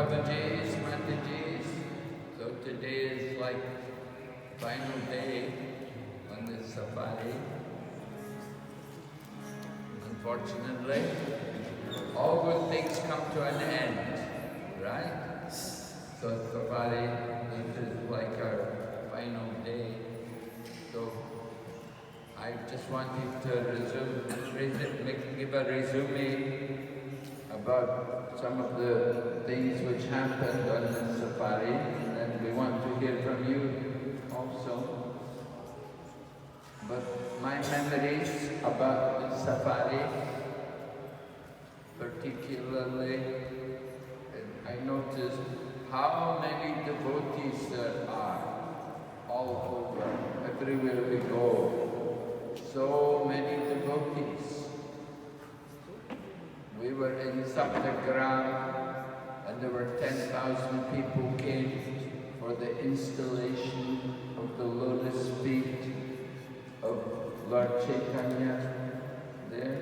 Babaji's, Mataji's. So today is like final day on this safari. Unfortunately, all good things come to an end, right? So safari, this is like our final day. So I just wanted to give a resume about some of the things which happened on the safari, and we want to hear from you also. But my memories about the safari, particularly, I noticed how many devotees there are all over, everywhere we go. So many devotees. We were in Saptagram and there were 10,000 people came for the installation of the lotus feet of Lord Chaitanya there.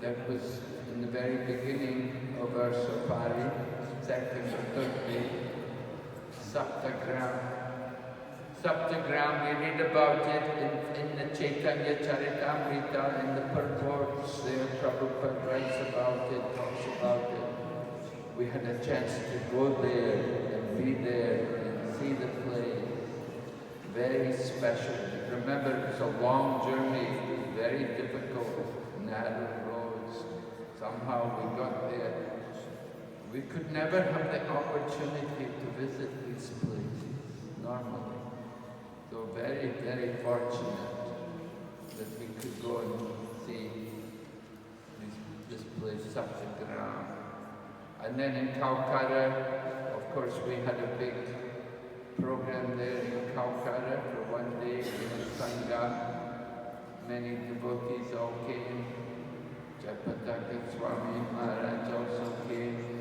That was in the very beginning of our safari, second or third day, Saptagram. Saptagram, we read about it in the Chaitanya Charitamrita, in the purports there, Prabhupada writes about it, talks about it. We had a chance to go there and be there and see the place. Very special. Remember, it's a long journey, very difficult, narrow roads. Somehow we got there. We could never have the opportunity to visit these places normally. So very, very fortunate that we could go and see this place, Saptagram. And then in Calcutta, of course, we had a big program there in Calcutta for one day in Sangha. Many devotees all came. Jayapataka Swami Maharaj also came.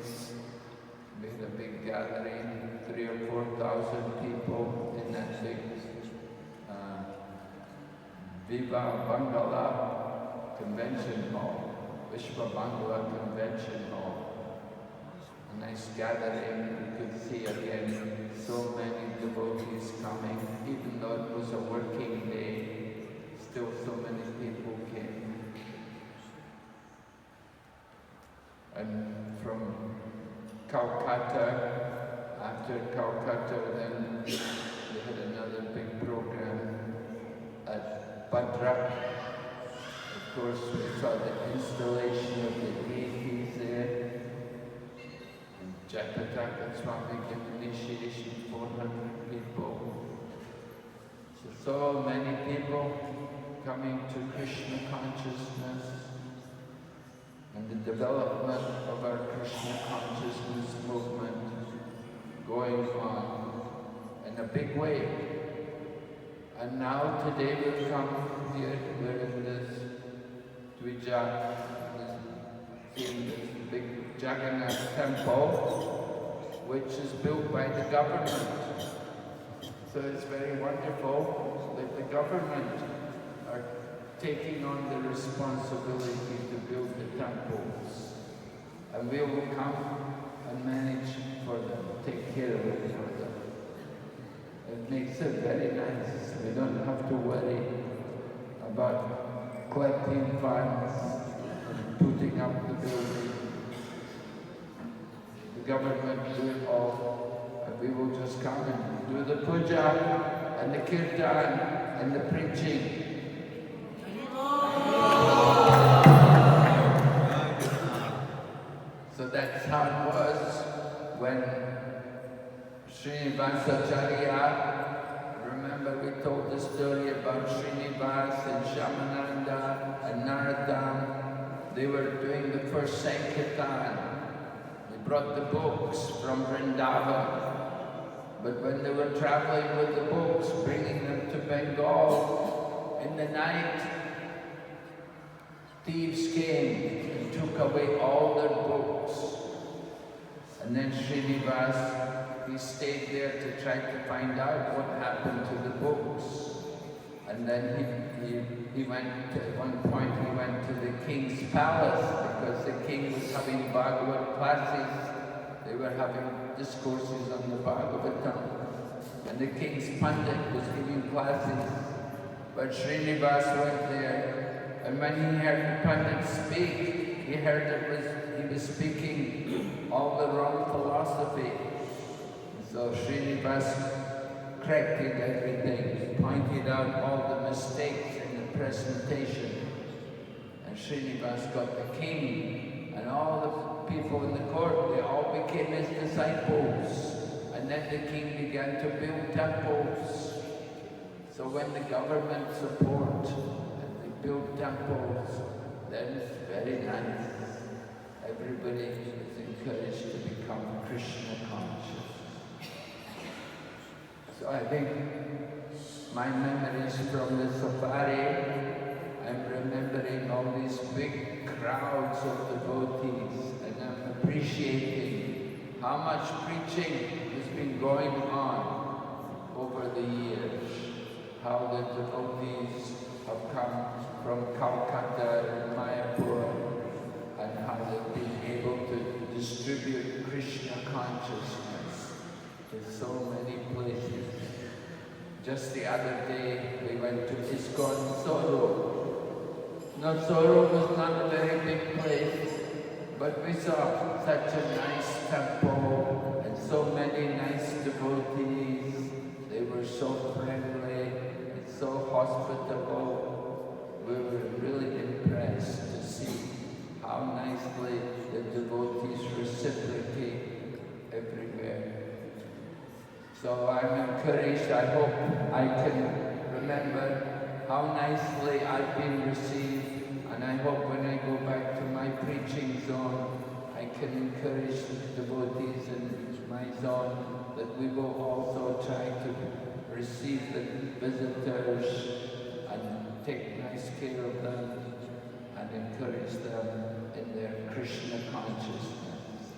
We had a big gathering, 3,000 or 4,000 people in that big Viva Bangala Convention Hall, Vishwa Bangala Convention Hall. A nice gathering. You could see again so many devotees coming, even though it was a working day, still so many people came. And from Calcutta, after Calcutta, then we had another big program at Bhadra. Of course, we saw the installation of the deities there. And Jayapataka Swami gave initiation, 400 people. So many people coming to Krishna consciousness and the development of our Krishna consciousness movement going on in a big way. And now today we've come here, we're in this Dwija, this big Jagannath Temple, which is built by the government. So it's very wonderful that the government are taking on the responsibility to build the temples. And we will come and manage for them, take care of it for them. It makes it very nice. We don't have to worry about collecting funds and putting up the building. The government do it all, and we will just come and do the puja and the kirtan and the preaching. So that's how it was when Srinivasacharya, remember we told the story about Srinivas and Shamananda and Narada. They were doing the first Sankirtan. They brought the books from Vrindavan. But when they were traveling with the books, bringing them to Bengal, in the night, thieves came and took away all their books. And then Srinivas, he stayed there to try to find out what happened to the books. And then he went, at one point he went to the king's palace because the king was having Bhagavad classes They were having discourses on the Bhagavatam, and the king's pandit was giving classes. But Srinivas went there, and when he heard the pandit speak, he heard he was speaking all the wrong philosophy. So Srinivas corrected everything, pointed out all the mistakes in the presentation. And Srinivas got the king and all the people in the court, they all became his disciples. And then the king began to build temples. So when the government support and they build temples, then it's very nice. Everybody is encouraged to become Krishna conscious. So I think my memories from the safari, I'm remembering all these big crowds of devotees, and I'm appreciating how much preaching has been going on over the years, how the devotees have come from Calcutta and Mayapur, and how they've been able to distribute Krishna consciousness to so many places. Just the other day, we went to ISKCON Soro. Now, Soro was not a very big place, but we saw such a nice temple and so many nice devotees. They were so friendly and so hospitable. We were really impressed to see how nicely the devotees reciprocate everywhere. So I'm encouraged. I hope I can remember how nicely I've been received, and I hope when I go back to my preaching zone, I can encourage the devotees in my zone that we will also try to receive the visitors and take nice care of them and encourage them in their Krishna consciousness.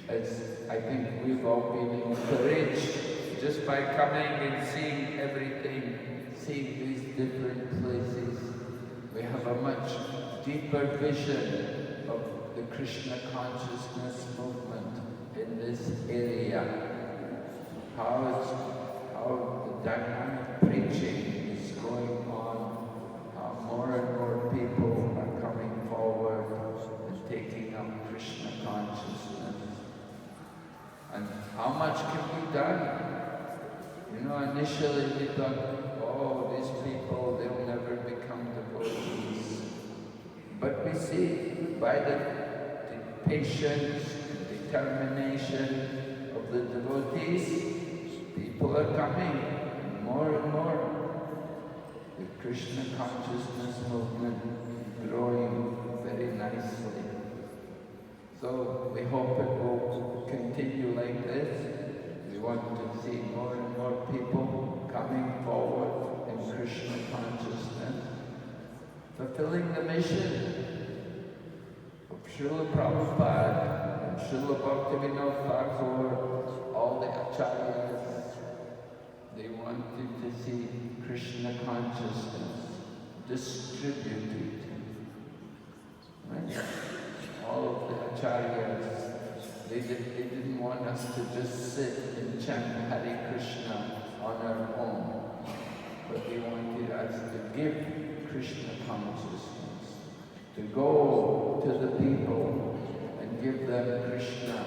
As I think we've all been encouraged just by coming and seeing everything, seeing these different places. We have a much deeper vision of the Krishna consciousness movement in this area. How the dynamic preaching is going on, how more and more people are coming forward and taking up Krishna consciousness. And how much can be done? You know, initially we thought, oh, these people, they'll never become devotees. But we see by the patience, determination of the devotees, people are coming more and more. The Krishna consciousness movement growing very nicely. So we hope it will continue like this. We want to see more and more people coming forward in Krishna consciousness, fulfilling the mission of Srila Prabhupada and Srila Bhaktivinoda Thakur, all the acharyas. They wanted to see Krishna consciousness distributed. Right? All of the acharyas, they didn't want us to just sit and chant Hare Krishna on our own, but they wanted us to give Krishna consciousness, to go to the people and give them Krishna,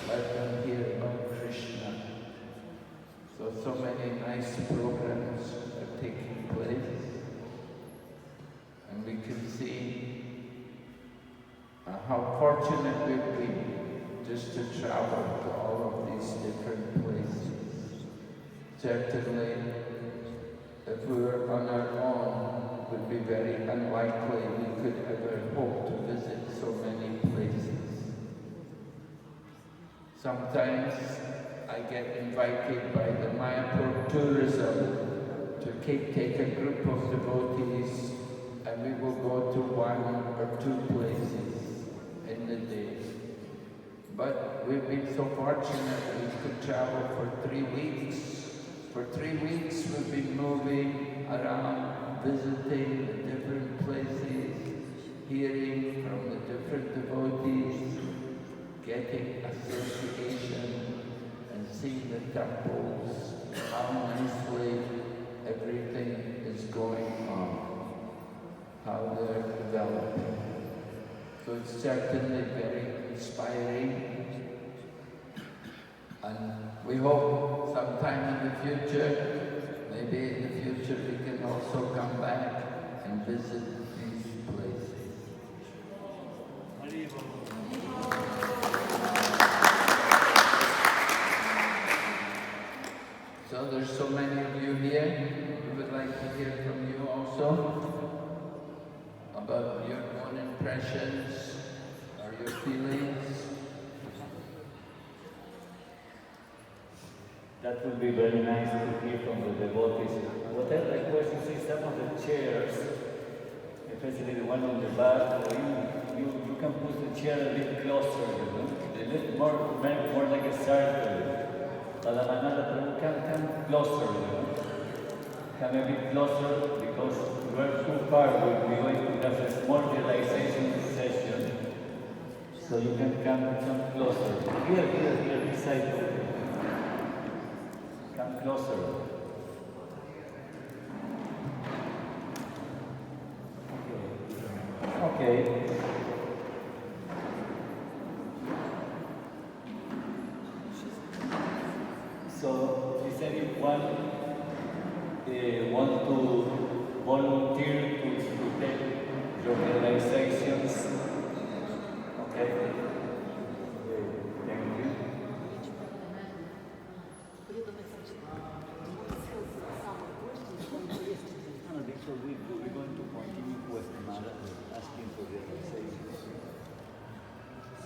let them hear about Krishna. So many nice programs are taking place, and we can see how fortunate we've been just to travel to all of these different places. Certainly, if we were on our own, it would be very unlikely we could ever hope to visit so many places. Sometimes I get invited by the Mayapur tourism to take a group of devotees, and we will go to 1 or 2 places in the day. But we've been so fortunate we could travel for 3 weeks. For 3 weeks we've been moving around, visiting the different places, hearing from the different devotees, getting making association and see the temples, how nicely everything is going on, how they're developing. So it's certainly very inspiring, and we hope sometime in the future, maybe in the future we can also come back and visit these places. So there's so many of you here. We would like to hear from you also about your own impressions or your feelings. That would be very nice to hear from the devotees. What I request is see some of the chairs, especially the one on the back, you can put the chair a bit closer, you know? A little more like a circle. Para manada, come closer, you know? Come a bit closer because we're too far. We're going to have a small realization session. So you can come closer. Here, this side. Come closer. Okay. So, is anyone want to volunteer to take your realizations? Okay. Thank you. So we're going to continue with Mara asking for realizations.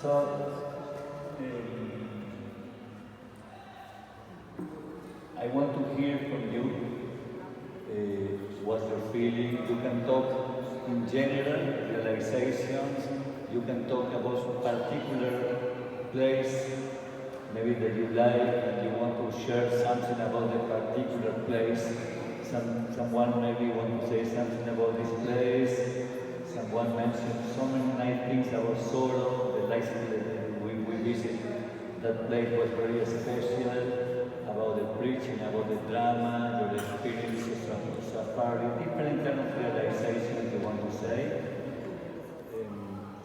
So, I want to hear from you what you're feeling. You can talk in general, realizations. You can talk about a particular place, maybe that you like, and you want to share something about the particular place. Someone maybe want to say something about this place. Someone mentioned so many nice things about sorrow. The last that we visited that place was very special. About the preaching, about the drama, your experiences of safari, different kind of realizations you want to say.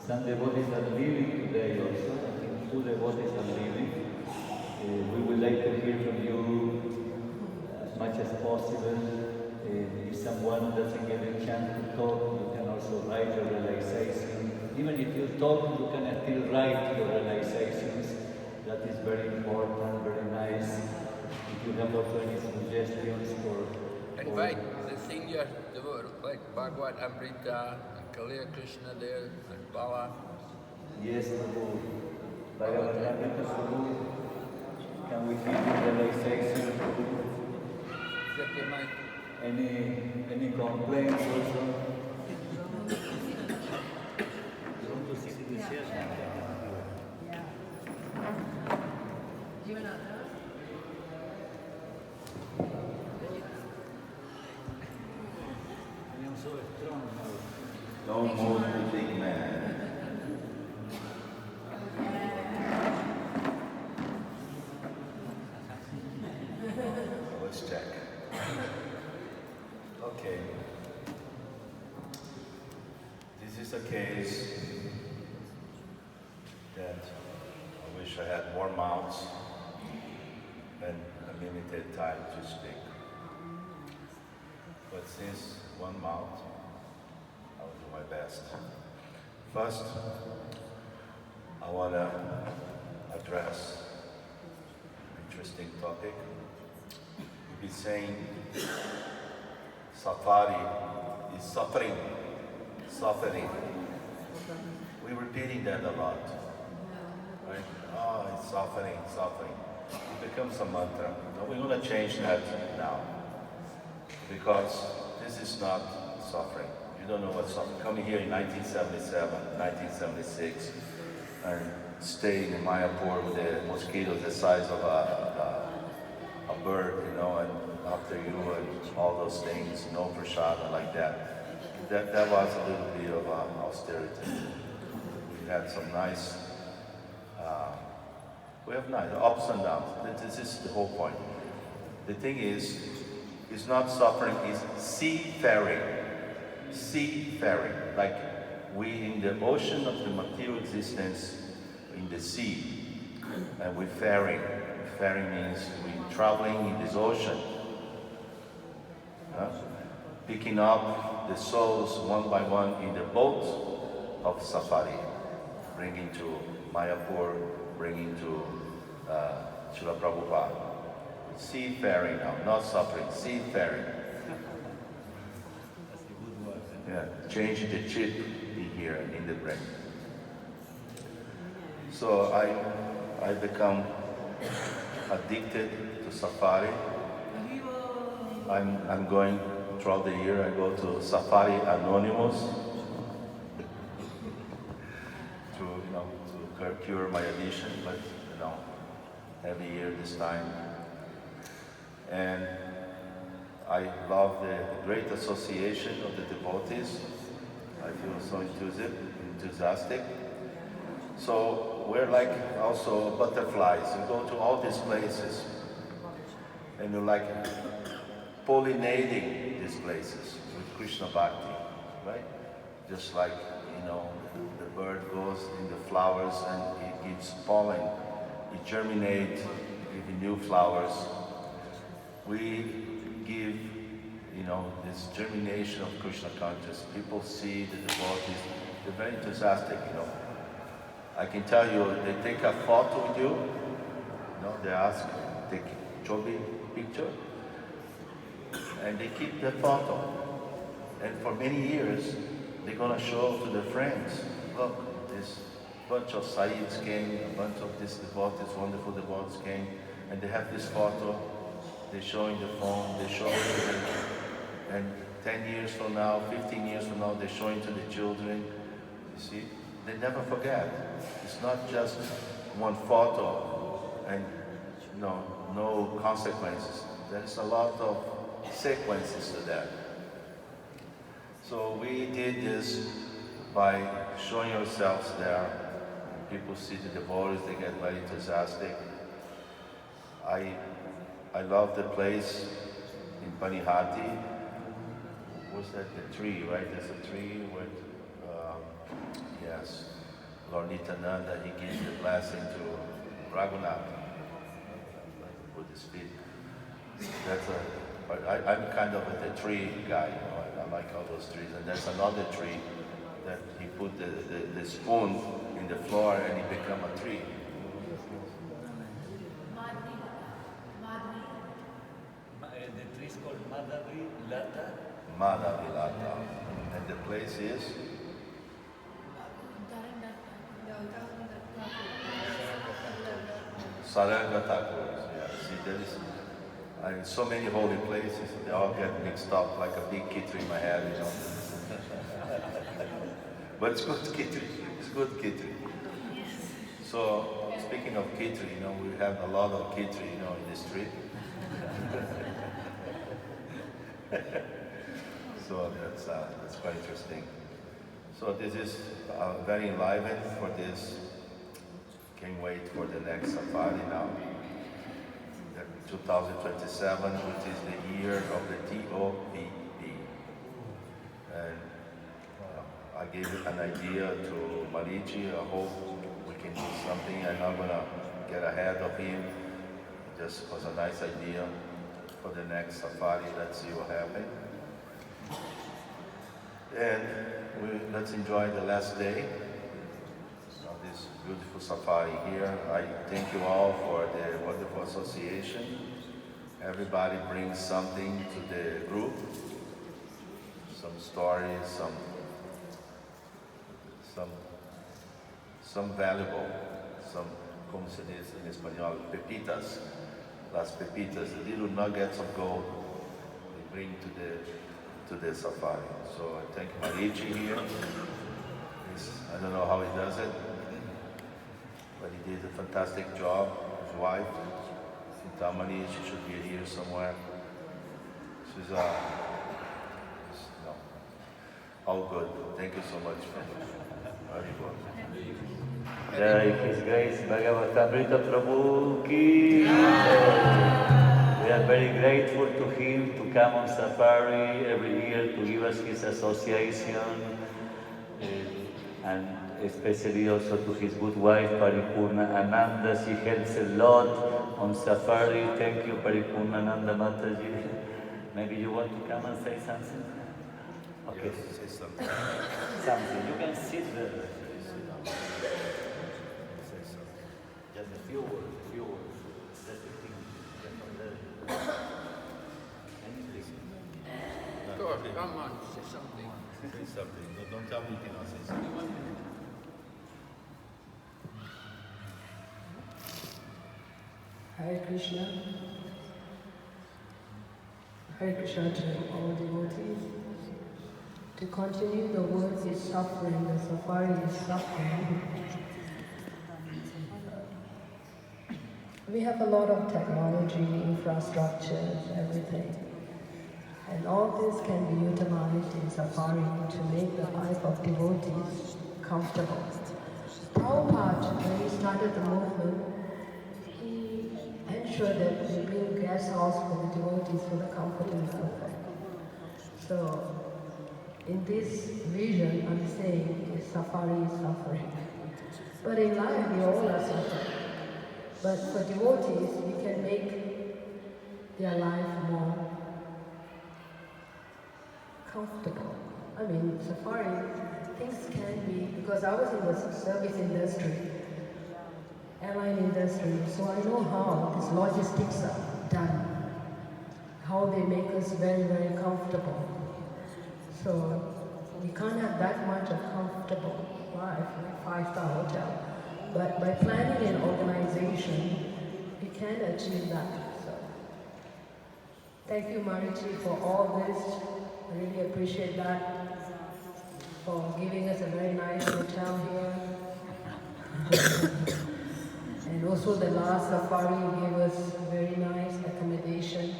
Some devotees are living today also. I think 2 devotees are living. We would like to hear from you as much as possible. If someone doesn't get a chance to talk, you can also write your realization. Even if you talk, you can still write your realizations. That is very important, very nice. If you have also any suggestions for... Invite the senior devotees like Bhagavad Amrita and Kalia Krishna there and Bala. Yes, Prabhu. Bhagavad Amrita, Prabhu. Can we hear your realization, Prabhu? Any complaints also? You want to sit in the chairs now? Yeah. You and I. I am so strong now. Don't move the big man. Let's check. Okay. This is a case that I wish I had more mouths and a limited time to speak. But since one mouth, I'll do my best. First, I want to address an interesting topic. We've been saying safari is suffering, suffering. We're repeating that a lot, right? Oh, it's suffering, suffering. It becomes a mantra. No, we're going to change that now, because this is not suffering. You don't know what's suffering. Coming here in 1977, 1976, and staying in Mayapur with the mosquitoes the size of a bird, you know, and after you and all those things, no prasada like that. That was a little bit of austerity. We had some nice We have night, ups and downs. This is the whole point. The thing is, it's not suffering, it's seafaring. Seafaring. Like we in the ocean of the material existence, in the sea, and we're faring. Faring means we're traveling in this ocean. Picking up the souls one by one in the boat of safari, bringing to Mayapur, bringing to Srila Prabhupada. Seafaring now, not suffering, seafaring. Yeah, change the chip in here in the brain. So I become addicted to safari. I'm going throughout the year. I go to Safari Anonymous to cure my addiction, but every year this time. And I love the great association of the devotees. I feel so enthusiastic. So we're like also butterflies. You go to all these places and you're like pollinating these places with Krishna Bhakti, right? Just like, the bird goes in the flowers and it gives pollen, it germinates, giving new flowers. We give, this germination of Krishna consciousness. People see the devotees, they're very enthusiastic, I can tell you, they take a photo with you, they ask, take Chobi picture, and they keep the photo. And for many years, they're going to show to their friends, look, this bunch of Saids came, a bunch of these devotees, wonderful devotees came, and they have this photo, they're showing the phone, they're showing it, and 10 years from now, 15 years from now, they're showing to the children, you see? They never forget. It's not just one photo and no consequences. There's a lot of sequences to that. So we did this by showing ourselves there. People see the devotees, they get very enthusiastic. I love the place in Panihati. What's that? The tree, right? There's a tree with, yes, Lord Nityananda, he gives the blessing to Jagannath with his feet. I'm kind of a tree guy, I like all those trees. And there's another tree that he put the spoon in the floor and it became a tree. The tree is called Madhavi Lata. Madhavi Lata. And the place is? Saranga Thakur. Yeah, see, there is so many holy places, they all get mixed up like a big kitri in my head, But it's good kitri. It's good kitri. So, speaking of kitri, we have a lot of kitri, in the street. So that's quite interesting. So this is very enlivened for this. Can't wait for the next safari now. 2027, which is the year of the TOPP. And I gave an idea to Marichi. I hope we can do something. I'm not gonna get ahead of him. It just was a nice idea for the next safari. Let's see what happens. And let's enjoy the last day of this beautiful safari here. I thank you all for the wonderful association. Everybody brings something to the group, some stories, some valuable, some, como se diz in español, pepitas, las pepitas, the little nuggets of gold we bring to the safari. So I thank Marichi here. I don't know how he does it, but he did a fantastic job. His wife, Sintamani, she should be here somewhere. She's all good. Thank you so much. Very good. Jai His Grace Bhagavatamrita Prabhu Ki Jai. We are very grateful to him to come on safari every year to give us his association, and especially also to his good wife Paripurna Ananda. She helps a lot on safari. Thank you, Paripurna Ananda Mataji. Maybe you want to come and say something? Okay. Yes, say something. Something. You can sit there. Say something. Just a few words, Just a thing. Just on the... Anything. Go on, come on, say something. Say something. No, don't tell me you cannot say something. Hare Krishna. Hare Krishna to all devotees. To continue, the world is suffering, the safari is suffering. We have a lot of technology, infrastructure, everything. And all this can be utilized in safari to make the life of devotees comfortable. Prabhupada, when he started the movement, he ensured that we build guest house for the devotees for the comfort and comfort. So, in this vision, I'm saying safari is suffering. But in life, we all are suffering. But for devotees, we can make their life more comfortable. I mean, safari, things can be, because I was in the service industry, airline industry, so I know how these logistics are done, how they make us very, very comfortable. So we can't have that much of comfortable life, like five-star hotel. But by planning an organization, we can achieve that. So thank you, Marichi, for all this. I really appreciate that, for giving us a very nice hotel here. And also the last safari, you gave us very nice accommodation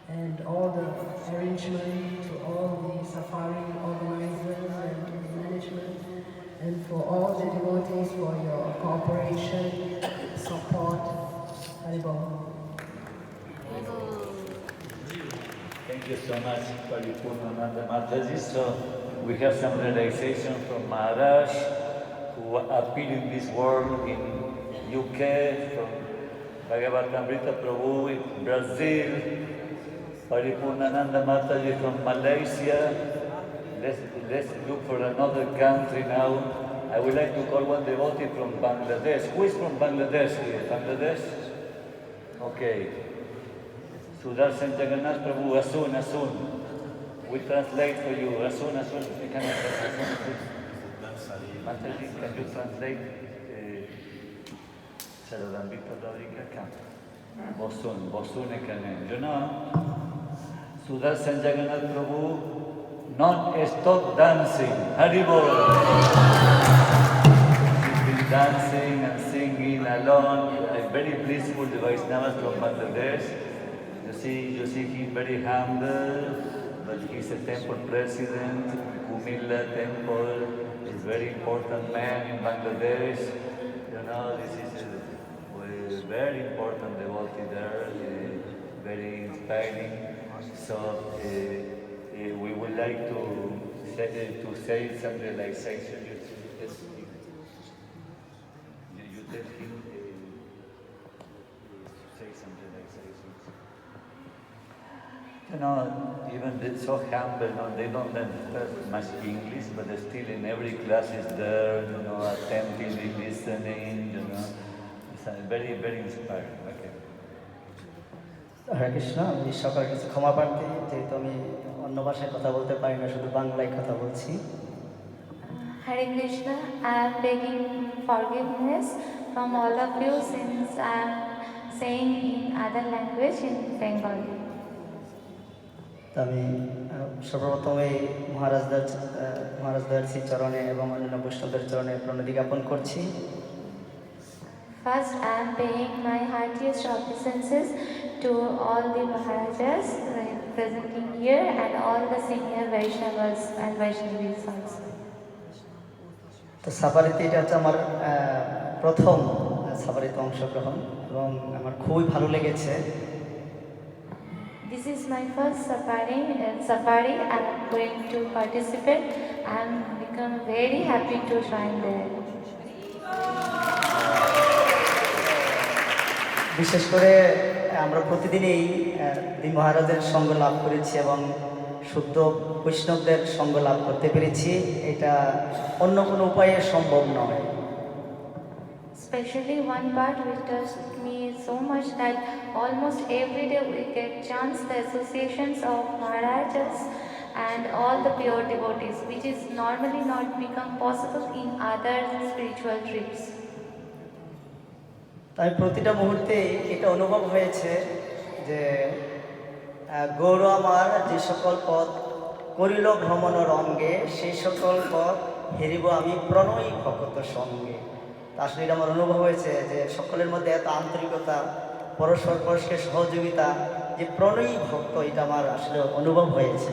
and all the arrangement to all the safari organizers and management, and for all the devotees for your cooperation, support. Haribol. Thank you so much, Paripurnananda Mataji. So we have some realization from Maharaj, who appeared in this world in UK, from Bhagavatamrita Prabhu in Brazil, Paripurnananda Mataji from Malaysia. Let's look for another country now. I would like to call one devotee from Bangladesh. Who is from Bangladesh here? Bangladesh? Okay. Sudarshan Jagannath Prabhu, Asun. We translate for you. Asun. Can you translate? Mataji, can you translate? Saradambita Davrika Kam. Bosun Ekanen. You know, Sudarshan Jagannath Prabhu non-stop dancing. Haribol. He's been dancing and singing alone. I'm very blissful, the Vaishnavas from Bangladesh. You see him very humble, but he's a temple president, Kumilla temple, is a very important man in Bangladesh. You know, this is a very important devotee there, very inspiring. So we would like to say some realization. You tell him to say some realizations. You know, even they're so humble, you know, they don't understand much English, but they're still in every class is there, you know, attentively listening, you know. It's very, very inspiring. Okay. হরে কৃষ্ণ, আমি সকলের কাছে ক্ষমা প্রার্থী, যেহেতু আমি অন্য ভাষায় কথা বলতে পারি না, শুধু বাংলায় কথা বলছি। Hare Krishna, I am begging forgiveness from all of you since I am saying in other language in Bengali. আমি সর্বপ্রথমে মহারাজদার শ্রী চরণে এবং অন্যান্য বৈষ্ণবদের চরণে প্রণতি জ্ঞাপন করছি। First, I am paying my heartiest obeisances to all the Maharajas presenting here and all the senior Vaishnavas and Vaishnavis also. তো সাফারিতে এটা হচ্ছে আমার প্রথম সাফারিতে অংশগ্রহণ এবং আমার খুবই ভালো লেগেছে। This is my first safari. I'm going to participate and become very happy to join there. বিশেষ করে আমরা প্রতিদিনই দি মহারাজের সঙ্গ লাভ করেছি এবং শুদ্ধ বৈষ্ণবদের সঙ্গ লাভ করতে পেরেছি, এটা অন্য কোনো উপায়ে সম্ভব নয়। Especially one part which touched me so much that almost every day we get chance the associations of Maharajas and all the pure devotees, which is normally not become possible in other spiritual trips. তাই প্রতিটা মুহূর্তে এটা অনুভব হয়েছে যে গৌর আমার যে সকল পথ করিল ভ্রমণ রঙ্গে, সেই সকল পথ হেরিব আমি প্রণয়ী ভকত সঙ্গে। আসলে এটা আমার অনুভব হয়েছে যে সকলের মধ্যে এত আন্তরিকতা, পরস্পর পরস্পর সহযোগিতা, যে প্রণয়ী ভক্ত, এটা আমার আসলে অনুভব হয়েছে।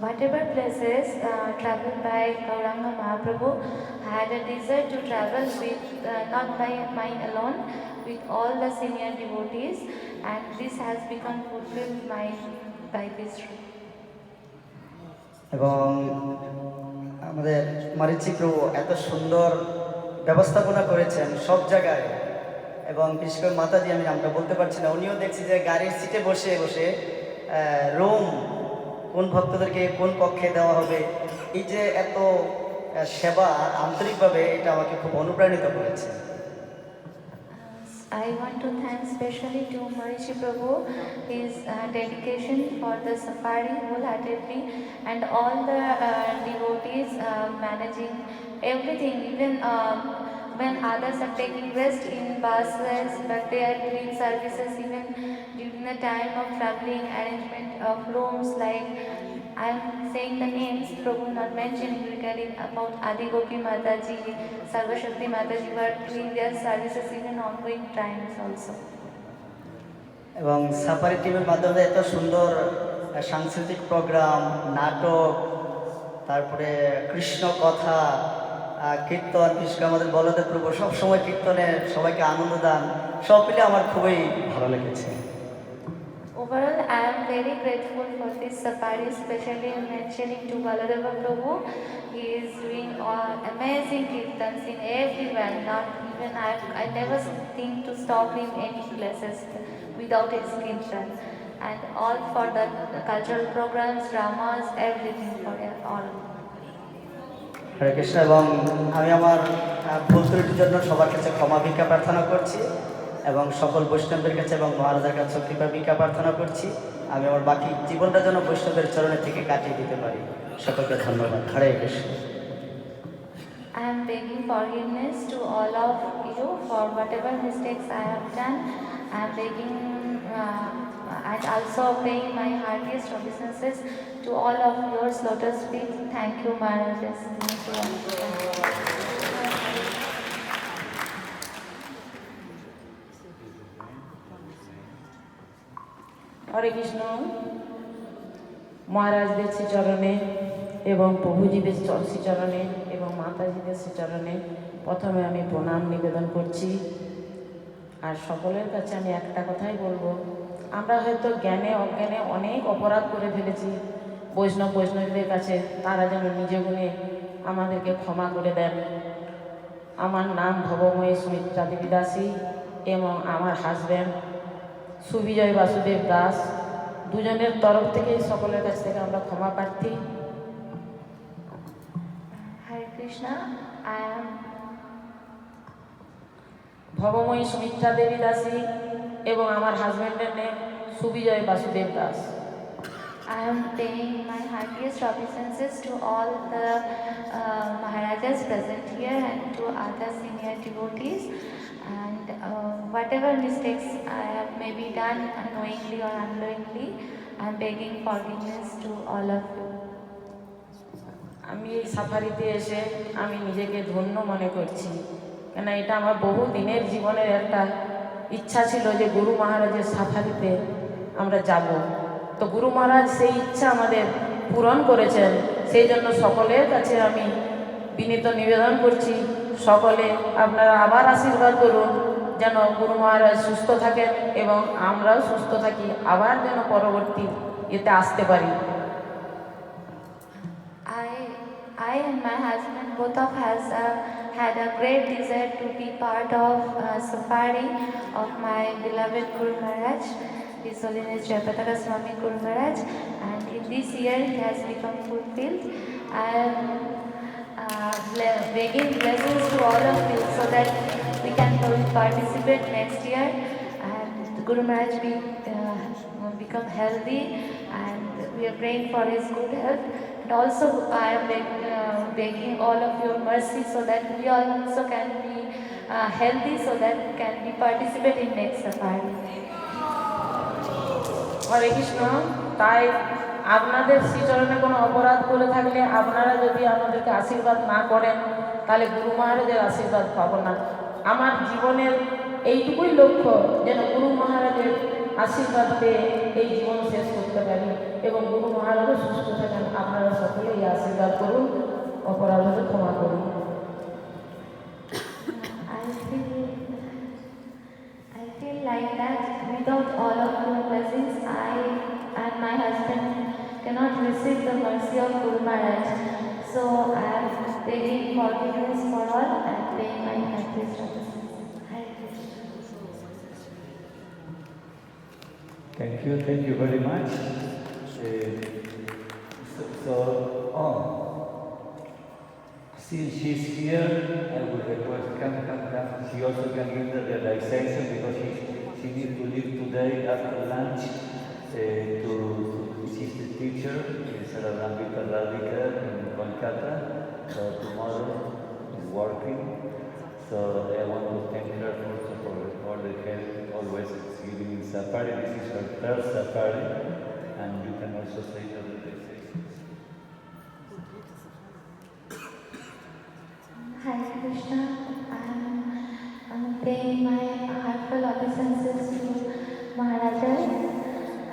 Whatever places traveled by Gauranga Mahaprabhu had a desire to travel with not by mine alone, with all the senior devotees, and this has become fulfilled by this trip. এবং আমাদের মারিচি প্রভু এত সুন্দর ব্যবস্থাপনা করেছেন সব জায়গায়, এবং বিশেষ করে মাতাজি, আমি নামটা বলতে পারছি না, উনিও দেখছি যে গাড়ির সিটে বসে বসে রুম কোন ভক্তদেরকে কোন কক্ষে দেওয়া হবে, এই যে এত সেবা আন্তরিকভাবে, এটা আমাকে খুব অনুপ্রাণিত করেছে। I want to thank specially to Marichi Prabhu, his dedication for the safari wholeheartedly, and all the devotees managing everything, even when others are taking rest in buses, but they are doing services even during the time of traveling, arrangement of rooms, like I'm saying the names, Prabhu not mentioning regarding about Adi Gopi Mataji, Sarvashakti Mataji were doing their services even ongoing times also. এবং safari টিমের মাধ্যমে এত সুন্দর সাংস্কৃতিক programme, নাটক, তারপরে কৃষ্ণ কথা, কীর্তন, বিশেষ করে আমাদের বলদেব প্রভু সবসময় কীর্তনে সবাইকে আনন্দ দান, সব মিলে আমার খুবই ভালো লেগেছে। Overall, I am very grateful for this safari, especially mentioning to Baladeva Prabhu. He is doing amazing kirtans in everywhere. Not even I never think to stop in any places without his kirtan. And all for the cultural programs, dramas, everything for all. হরে কৃষ্ণ। এবং আমি আমার ভুল ত্রুটির জন্য সবার কাছে ক্ষমা ভিক্ষা প্রার্থনা করছি এবং সকল বৈষ্ণবদের কাছে এবং মহারাজার কাছে কৃপা ভিক্ষা প্রার্থনা করছি, আমি আমার বাকি জীবনটা যেন বৈষ্ণবের চরণে থেকে কাটিয়ে দিতে পারি। সকলকে ধন্যবাদ। হরে Krishna. I am begging forgiveness to all of you for whatever mistakes I have done. I am begging and also paying my heartiest obeisances to all of yours lotus feet. Thank you, Maharajas. Thank you. হরে কৃষ্ণ। মহারাজদের শ্রীচরণে এবং প্রভুজিদের শ্রীচরণে এবং মাতাজিদের শ্রীচরণে প্রথমে আমি প্রণাম নিবেদন করছি। আর সকলের কাছে আমি একটা কথাই বলবো, আমরা হয়তো জ্ঞানে অজ্ঞানে অনেক অপরাধ করে ফেলেছি। বৈষ্ণবীদের কাছে তারা যেন নিজে গুণে আমাদেরকে ক্ষমা করে দেন। আমার নাম ভবময়ী সুমিত্রা দেবী দাসী এবং আমার হাজব্যান্ড সুবিজয় বাসুদেব দাস, দুজনের তরফ থেকে সকলের কাছ থেকে আমরা ক্ষমা প্রার্থী। Hare Krishna. I am ভবময়ী Sumitra দেবী দাসী এবং আমার হাজব্যান্ডের name Subijay Basudev Das. I am paying my heartiest obeisances to all the Maharajas present here and to other senior devotees, and whatever mistakes I have maybe done unknowingly or unknowingly, I am begging forgiveness to all of you. আমি এই সাফারিতে এসে আমি নিজেকে ধন্য মনে করছি, কেন এটা আমার বহু দিনের জীবনের একটা ইচ্ছা ছিল যে গুরু মহারাজের সাফারিতে আমরা যাব। তো গুরু মহারাজ সেই ইচ্ছা আমাদের পূরণ করেছেন, সেই জন্য সকলের কাছে আমি বিনীত নিবেদন করছি, সকলে আপনারা আবার আশীর্বাদ করুন যেন গুরু মহারাজ সুস্থ থাকেন এবং আমরাও সুস্থ থাকি, আবার যেন পরবর্তী এতে আসতে পারি। I and my husband both of us had a great desire to be part of safari of my beloved Guru Maharaj, His Holiness Jayapataka Swami Guru Maharaj, and in this year it has become fulfilled. I am begging blessings to all of you so that we can participate next year and Guru Maharaj become healthy, and we are praying for his good health. And also I am begging all of your mercy so that we also can be healthy so that we can be participate in next safari. হরে কৃষ্ণ। তাই আপনাদের শ্রীচরণে কোনো অপরাধ করে থাকলে আপনারা যদি আমাদেরকে আশীর্বাদ না করেন তাহলে গুরু মহারাজের আশীর্বাদ পাবো না। আমার জীবনের এইটুকুই লক্ষ্য যেন গুরু মহারাজের আশীর্বাদ পেয়ে এই জীবন শেষ করতে পারি এবং গুরু মহারাজও সুস্থ থাকেন। আপনারা সকলেই আশীর্বাদ করুন, অপরাধ হলে ক্ষমা করুন। I feel like that without all of your blessings, I and my husband cannot receive the mercy of Guru Maharaj. So I am begging forgiveness for all and paying my happiest obeisance. Thank you very much. Since she's here, I would request, come. She also can give the realization because she needs to leave today after lunch she's the teacher in Saravambika Radhika in Kolkata. So tomorrow is working. So I want to thank her also for all the help always giving in safari. This is her third safari, and you can also say the realizations. Hare Krishna, I'm paying my heartfelt obeisances to Maharaja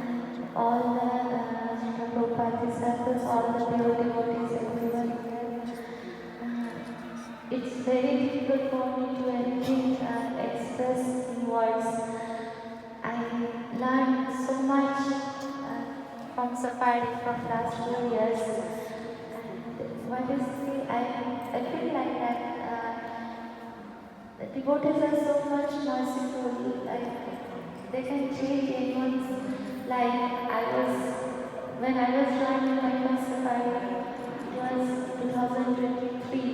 and all the Prabhupada disciples, all the pure devotees, everyone here. It's very difficult for me to anything express in words. I learned so much from safari from last 2 years. What is I feel like that the devotees are so much merciful, like they can change anyone's life. When I was joining my first safari, it was 2023,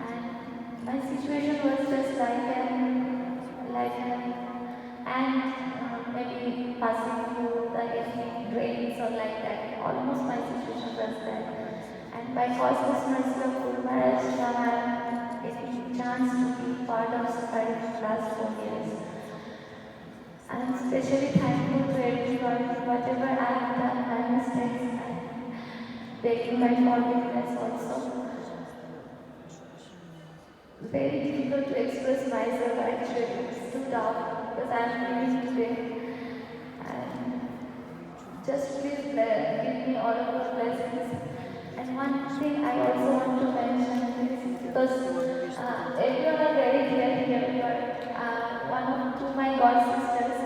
and my situation was just like an ant maybe passing through the drains or like that. Almost my situation was that. And by causeless mercy of Guru Maharaj, now I am getting a chance to be part of safari for the last 4 years. I am especially thankful to everyone, whatever I have done, my mistakes, and begging my forgiveness also. Very difficult to express myself actually. It's too tough because I am feeling today. And just please give me all of your blessings. And one thing I also want to mention is because everyone are very dear here, but one of two my god sisters,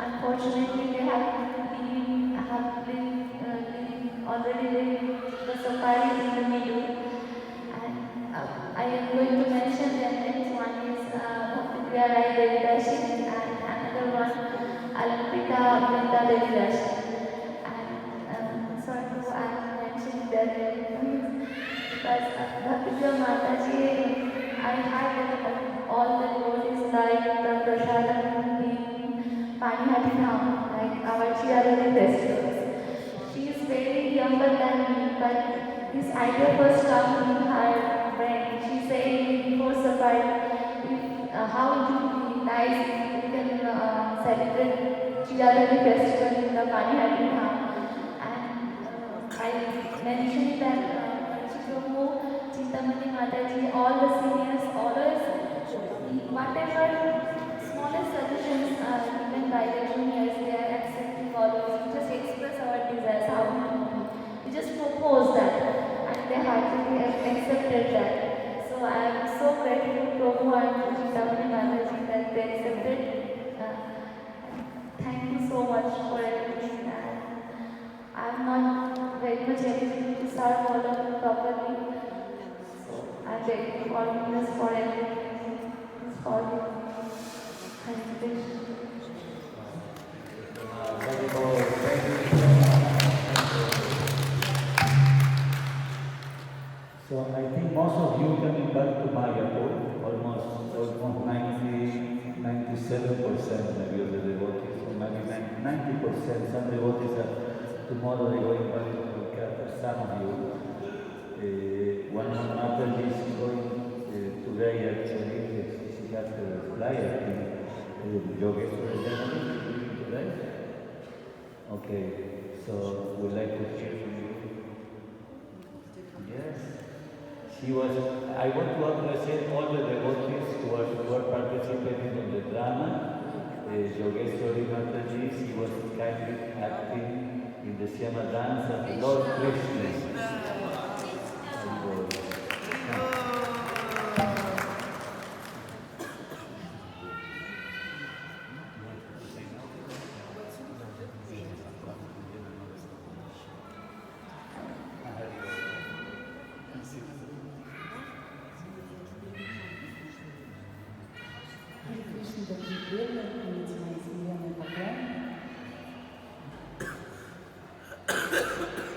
unfortunately they have already lived the safari in the middle, and I am going to mention their names. One is Bhakti Rai Devidashi and another one Alampita Vrinda Devidashi. Sorry to mention their names because Bhakti Mataji, I had all the devotees like the Prasadam in Panihati Dham, like our Chiyarani festivals. She is very younger than me, but this idea first came in her brain. She said before safari, how it would be nice if we can celebrate Chiyarani festival in the Panihati Dham. I mentioned that Prabhu, Chintamani Mataji, all the seniors, always, whatever smallest suggestions given by the juniors, they are accepting always. We just express our desires, how we want to be. We just propose that. actually accepted that. So I am so grateful to Prabhu and Chintamani Mataji that they accepted. Uh, Thank you so much for everything. And I'm not very much eligible to serve all of you properly. So I'm very forgiveness for everything. Please forgive me. Thank you. So I think most of you coming back to Mayapur, almost 97% maybe of the devotees, or maybe 90%. Some devotees are tomorrow they're going back to Kolkata. Some of you. One of Mataji is going today actually. She got the flyer in Yogeshwar today. Okay, so we'd like to hear from you. Yes. She was, I want to appreciate all the devotees who were participating in the drama. Yogeshwari Mataji, she was kindly acting in the Syama dance of Lord Krishna.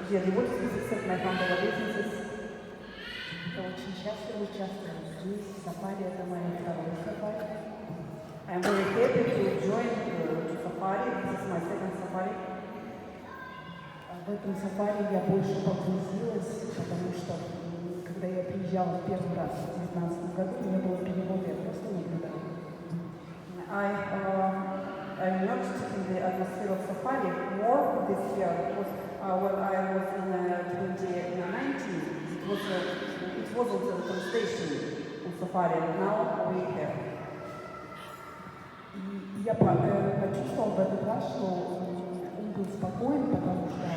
Dear devotees, accept my humble obeisances. Я очень счастлива участвовать здесь. Сафари — это моя вторая сафари. I am very happy to join to safari. This is my second safari. В этом сафари я больше погрузилась, потому что когда я приезжала в первый раз в 2019 году, не было перевода, я просто наблюдала. I immersed in the atmosphere of safari more this year because when I was in 2019, it wasn't a translation of safari. Now we have. Я почувствовала в этот раз, что он был спокоен, потому что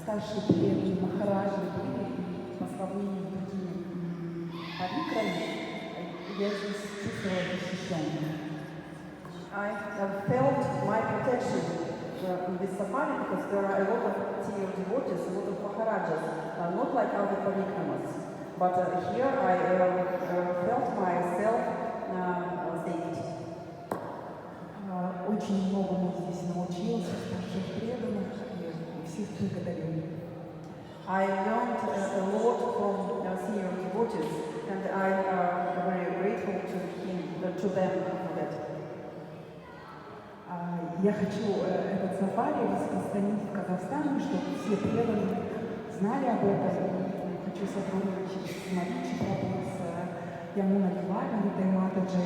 старшие преданные Махараджи были, по сравнению с другими парикрами, я здесь чувствовала защищенность. I felt my protection in this safari because there are a lot of senior devotees, a lot of Maharajas, not like other parikramas. But here I felt myself safe. Очень многому здесь научился, старших преданных, и всех благодарю. I learned a lot from senior devotees, and I am very grateful to them for that. Я хочу этот сафари распространить в Казахстане, чтобы все преданные знали об этом. Хочу сотрудничать с Маричи Прабhu, с Ямуной Виваной, Ритой Матаджи,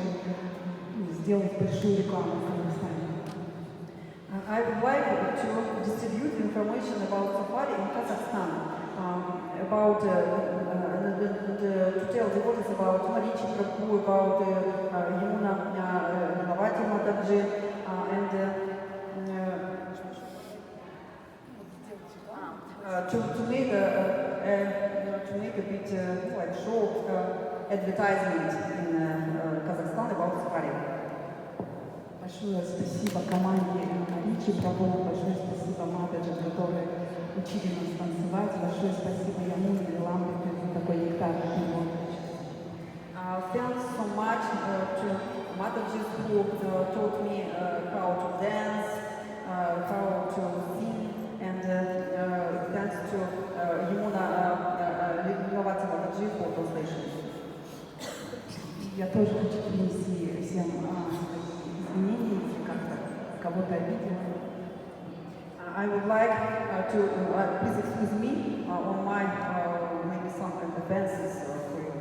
сделать большую рекламу в Казахстане. I would like to distribute information about safari in Kazakhstan, about to tell devotees about Marichi Prabhu, about Yamuna Vivati Mataji, and to make a bit like short advertisement in Kazakhstan about safari. Большое спасибо команде Маричи Прабhu, большое спасибо Матаджи, которые учили нас танцевать, большое спасибо Ямуне и Ламбрике за такой нектарный перевод. Thanks so much to Mataji who taught me how to dance, how to sing, and thanks to Yamuna Vivati Mataji for translation. Я тоже хочу принести всем извинения, если как-то кого-то обидела. I would like to please excuse me on my maybe some offenses for you.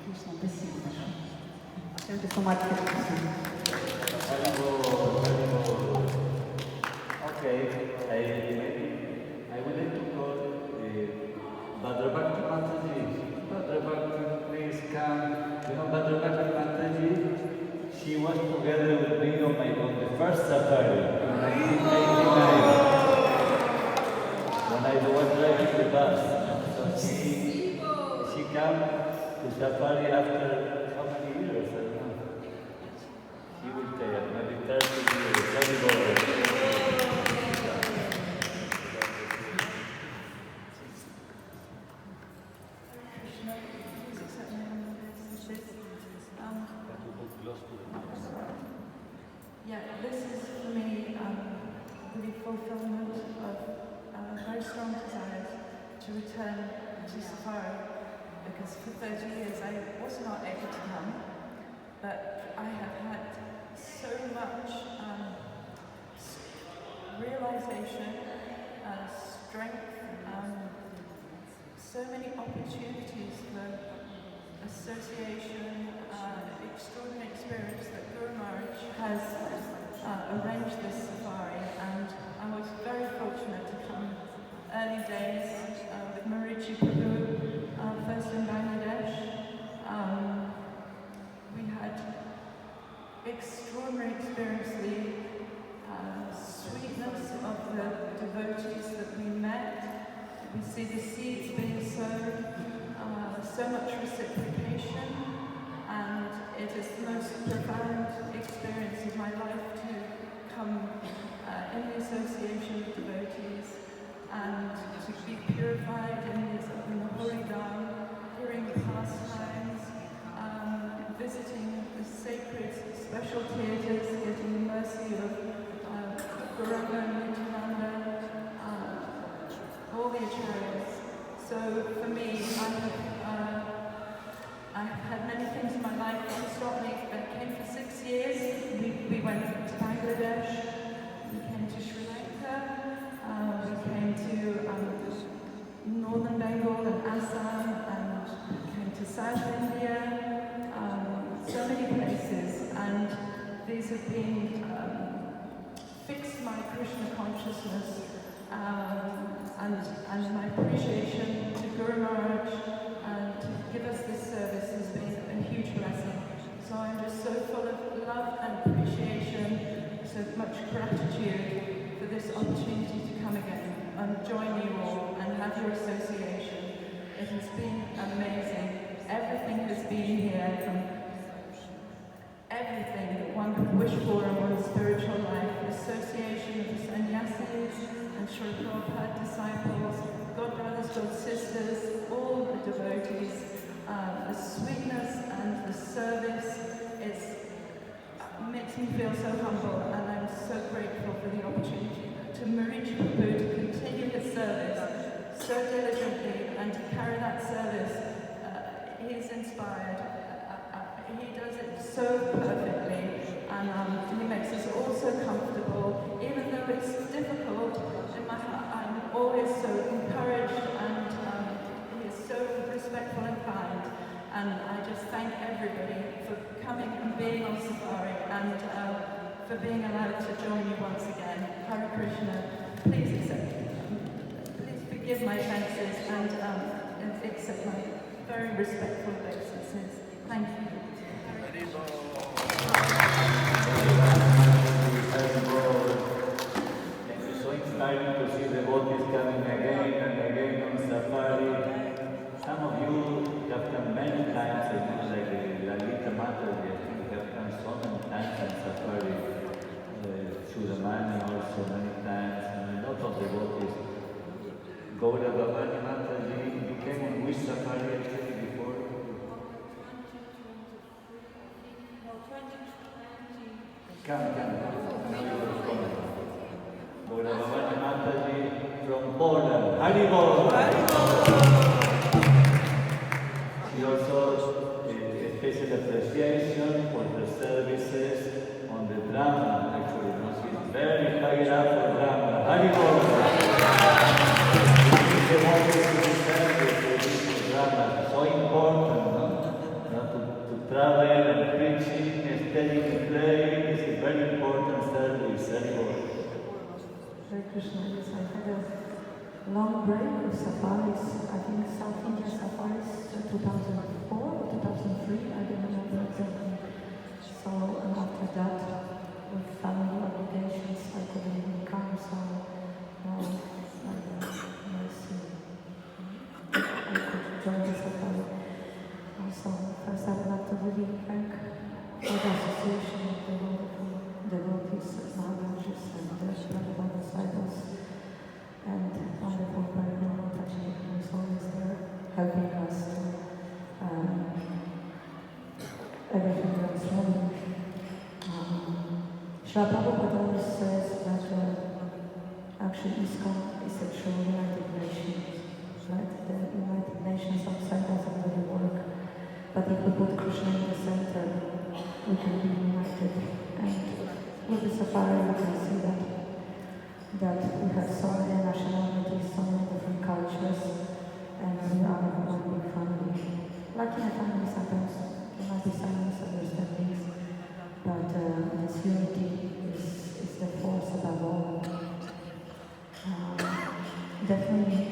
Krishna, спасибо большое. Thank you so much for listening. Okay, I would like to call Bhadrabhakti Mataji. Bhadrabhakti, please come. You know Bhadrabhakti Mataji? She was together with me on the first safari in 1989 when I was driving the bus. come to safari after how many years? I don't know. He will tell maybe 30 years. Everybody. Yeah, this is for me the fulfillment of very strong desires to return to safari, because for 30 years I was not able to come, but I have had so much realization, strength, so many opportunities for association, extraordinary experience that Guru Maharaj has arranged this safari, and I was very fortunate to come early days with Marichi Prabhu, first in Bangladesh. We had extraordinary experience, the sweetness of the devotees that we met. We see the seeds being sown, so much reciprocation, and it is the most profound experience of my life to come in the association of devotees and to be purified in the holy Dham, hearing the pastimes, visiting the sacred special theatres, getting the mercy of Gauranga and Nityananda, all the acharyas. So for me, I have had many things in my life that stopped me. I came for 6 years. We went to Bangladesh, we came to Sri Lanka, we came to northern Bengal and Assam, and we came to South India, so many places, and these have been fixed my Krishna consciousness and my appreciation to Guru Maharaj to give us this service has been a huge blessing. So I'm just so full of love and appreciation, so much gratitude for this opportunity to come again and join you all and have your association. It has been amazing. Everything has been here, from everything that one could wish for in one's spiritual life. Association of the sannyasis and Sri Prabhupada disciples, God brothers, God sisters, all the devotees, the sweetness and the service makes me feel so humble, and I'm so grateful for the opportunity to Marichi Prabhu to continue his service so diligently and to carry that service. He's inspired. He does it so perfectly, and he makes us all so comfortable. Even though it's difficult, in my heart I'm always so encouraged, and he is so respectful and kind. And I just thank everybody for coming and being on safari, and for being allowed to join you once again. Hare Krishna. Please accept, please forgive my offences, and accept my very respectful obeisances. Thank you. Thank you. So inspiring to see the devotees coming again and again on safari. Some of you have come many times, like Lalita Mataji, I think have come so many times on safari. Sudamani also many times, and a lot of devotees. Gaura Bhavani Mataji, you came on which safari actually before? Come. Gaura Bhavani Mataji from Poland. Haribol! She also a special appreciation for the services on the drama, actually. No? She's very high up for drama. Haribol! Drama, so important, no? To travel and preaching and studying the play is a very important service. Hare Krishna, yes, I had a long break of safaris. I think South India safaris 2004 or 2003, I don't remember exactly. So, and after that, with family obligations, I couldn't even come, so now I could join the safari. really thank for the association of the wonderful devotees, Maharajas and Prabhupada disciples, and wonderful Parikram Mataji, who is always there helping us to everything runs smoothly. Srila Prabhupada always says that actually ISKCON is a true United Nations, right? The United Nations outside doesn't really work, but if we put Krishna in the center, we can be united. And with the safari, we can see that we have so many nationalities, so many different cultures, and we are one big family. Like in a family, sometimes there might be some misunderstandings, but this unity is the force above all. Definitely,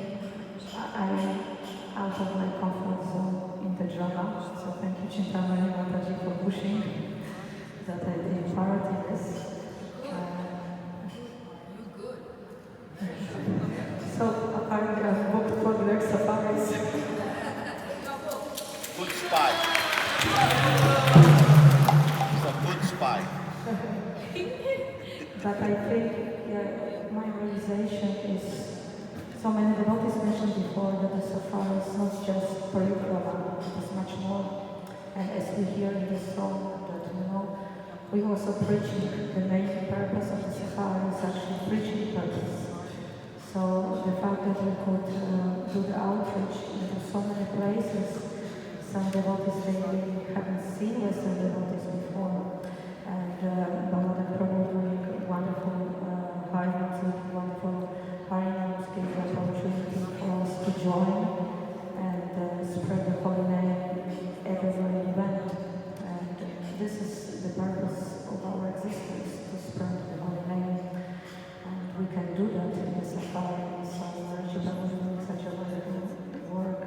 I'm out of my comfort zone in the drama, so thank you Chintamani Mataji for pushing that I take part in this. So apparently I'm booked for the next safaris. Good spy. He's a good spy. But I think, yeah, my realization is, so many devotees mentioned before that the safari is not just parikrama, it is much more. And as we hear in this song, that we also preaching, the main purpose of the safari is actually preaching purpose. So the fact that we could do the outreach into so many places, some devotees they haven't seen Western devotees before, and Baladev Prabhu doing wonderful Harinams, wonderful Harinams gave the opportunity for us to join and spread the holy name everywhere we went. And this is the purpose of our existence, to spread the holy name. And we can do that in the safari. So Shila was doing such a wonderful work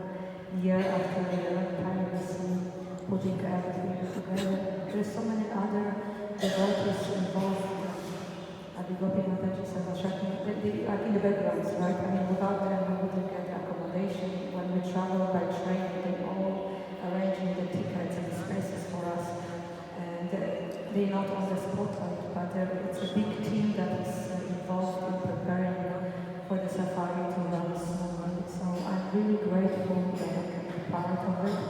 year after year, tirelessly putting everything together. There's so many other devotees involved. Gopi Mataji, Sarvashakti, they are in the backgrounds, right? I mean, without them, we wouldn't get accommodation. When we travel by train, they all arranging the tickets and spaces for us. And they're not on the spotlight, but it's a big team that is involved in preparing for the safari to run smoothly. So I'm really grateful that I can be part of it.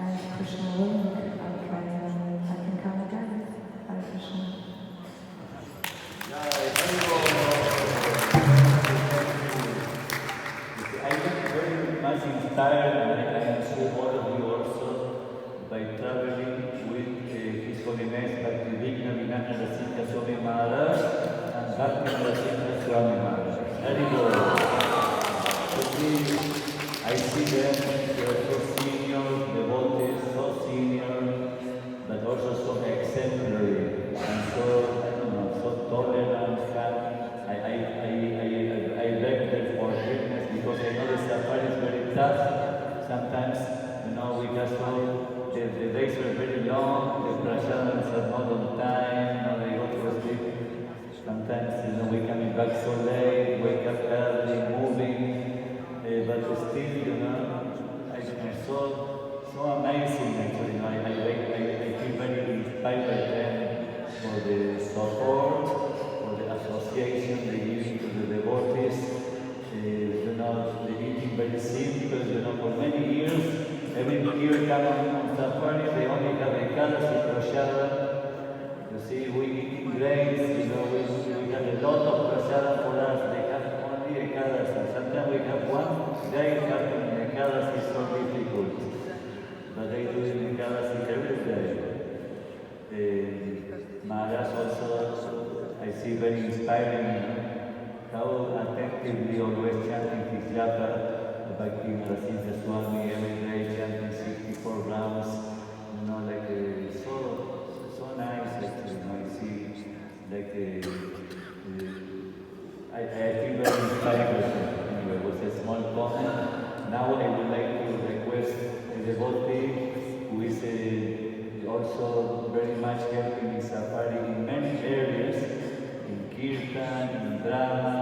And Krishna willing, I can come again. Hare Krishna. I get very much inspired, and I am sure all of you also, by traveling with His Holiness Bhakti Vigna Vinaya Rasika Swami Maharaj and Bhakti Rasika Swami Maharaj. I see them, they are so senior, devotees, so senior, but also so exemplary, and so tolerant, I beg their forgiveness because I know the safari is very tough. Sometimes, we just go, the days are very long, the prashadas are not on time, they go to sleep. Sometimes, we're coming back so late, wake up early, moving, but still, it's so amazing actually. I feel very inspired by them for the support, for the association they give to the devotees. They eating very simple, for many years. Every year coming on safari, they only have ekadasi prasada. You see, we eating grains, we have a lot of prasada for us. They have only ekadasi. Sometimes we have one day having ekadasi is so difficult. But they do ekadasi every day. Maharaj also, I see very inspiring, how attentively always chanting his japa, Bhakti Narasimha Swami, every day chanting 64 rounds, so nice actually. I see, I feel very inspired. Anyway, it was a small comment. Now I would like to request a devotee who is also very much helping in safari in many areas, in kirtan, in drama,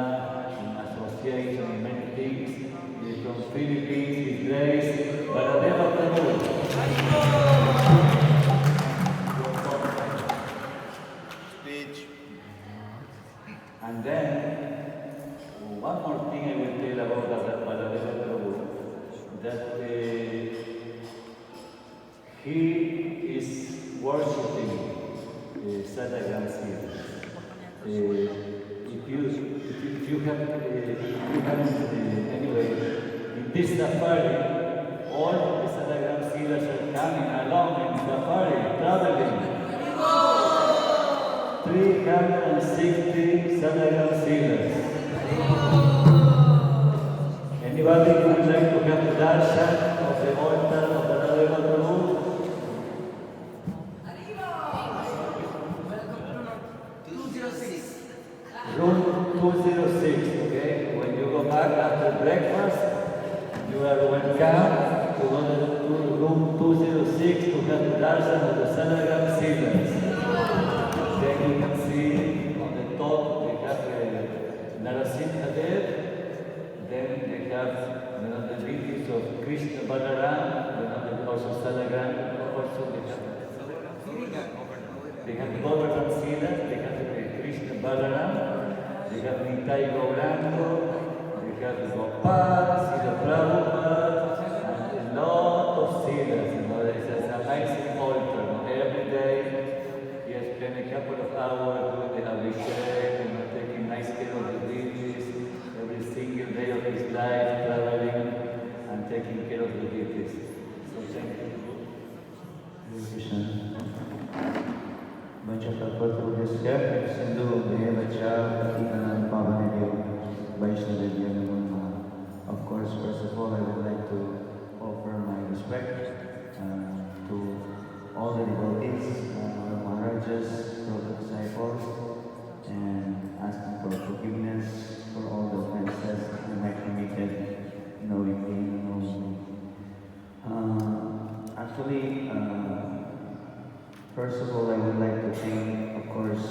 in association, in many things. From Philippines, His Grace, Baladeva Prabhu. Sadagram series. If you have anyway, in this safari, all the Sadagram sealers are coming along in safari, traveling. 360 Sadagram sealers. Anybody who would like to have the darshan of the altar of the Radha Prabhu? Room 206, okay? When you go back after breakfast, you are welcome to go to room 206 to have the darshan of the Sadagram sealers. Then you can see on the top they have Narasimha Dev. Then they have the deities of Krishna Balaram, also Salagram, also they have Govardhan Sila, they have Krishna Balaram, they have Nitai Gauranga, they have Gopal, Sila Prabhupada, and a lot of Silas. It's an amazing altar. Every day he has spent a couple of hours doing the Abhishek, taking nice care of the deities. Every single day of his life, traveling and taking care of the deities. So thank you. Hare Krishna. Vanchakalpatarubhyasya sindhu devacha patitanam pavanebhyo vaishnavebhyo namo namaha. Of course, first of all, I would like to offer my respect to all the devotees, our Maharajas, Prabhupada disciples, and asking for forgiveness for all the offenses I might committed knowingly and unknowingly. Actually, first of all, I would like to thank, of course,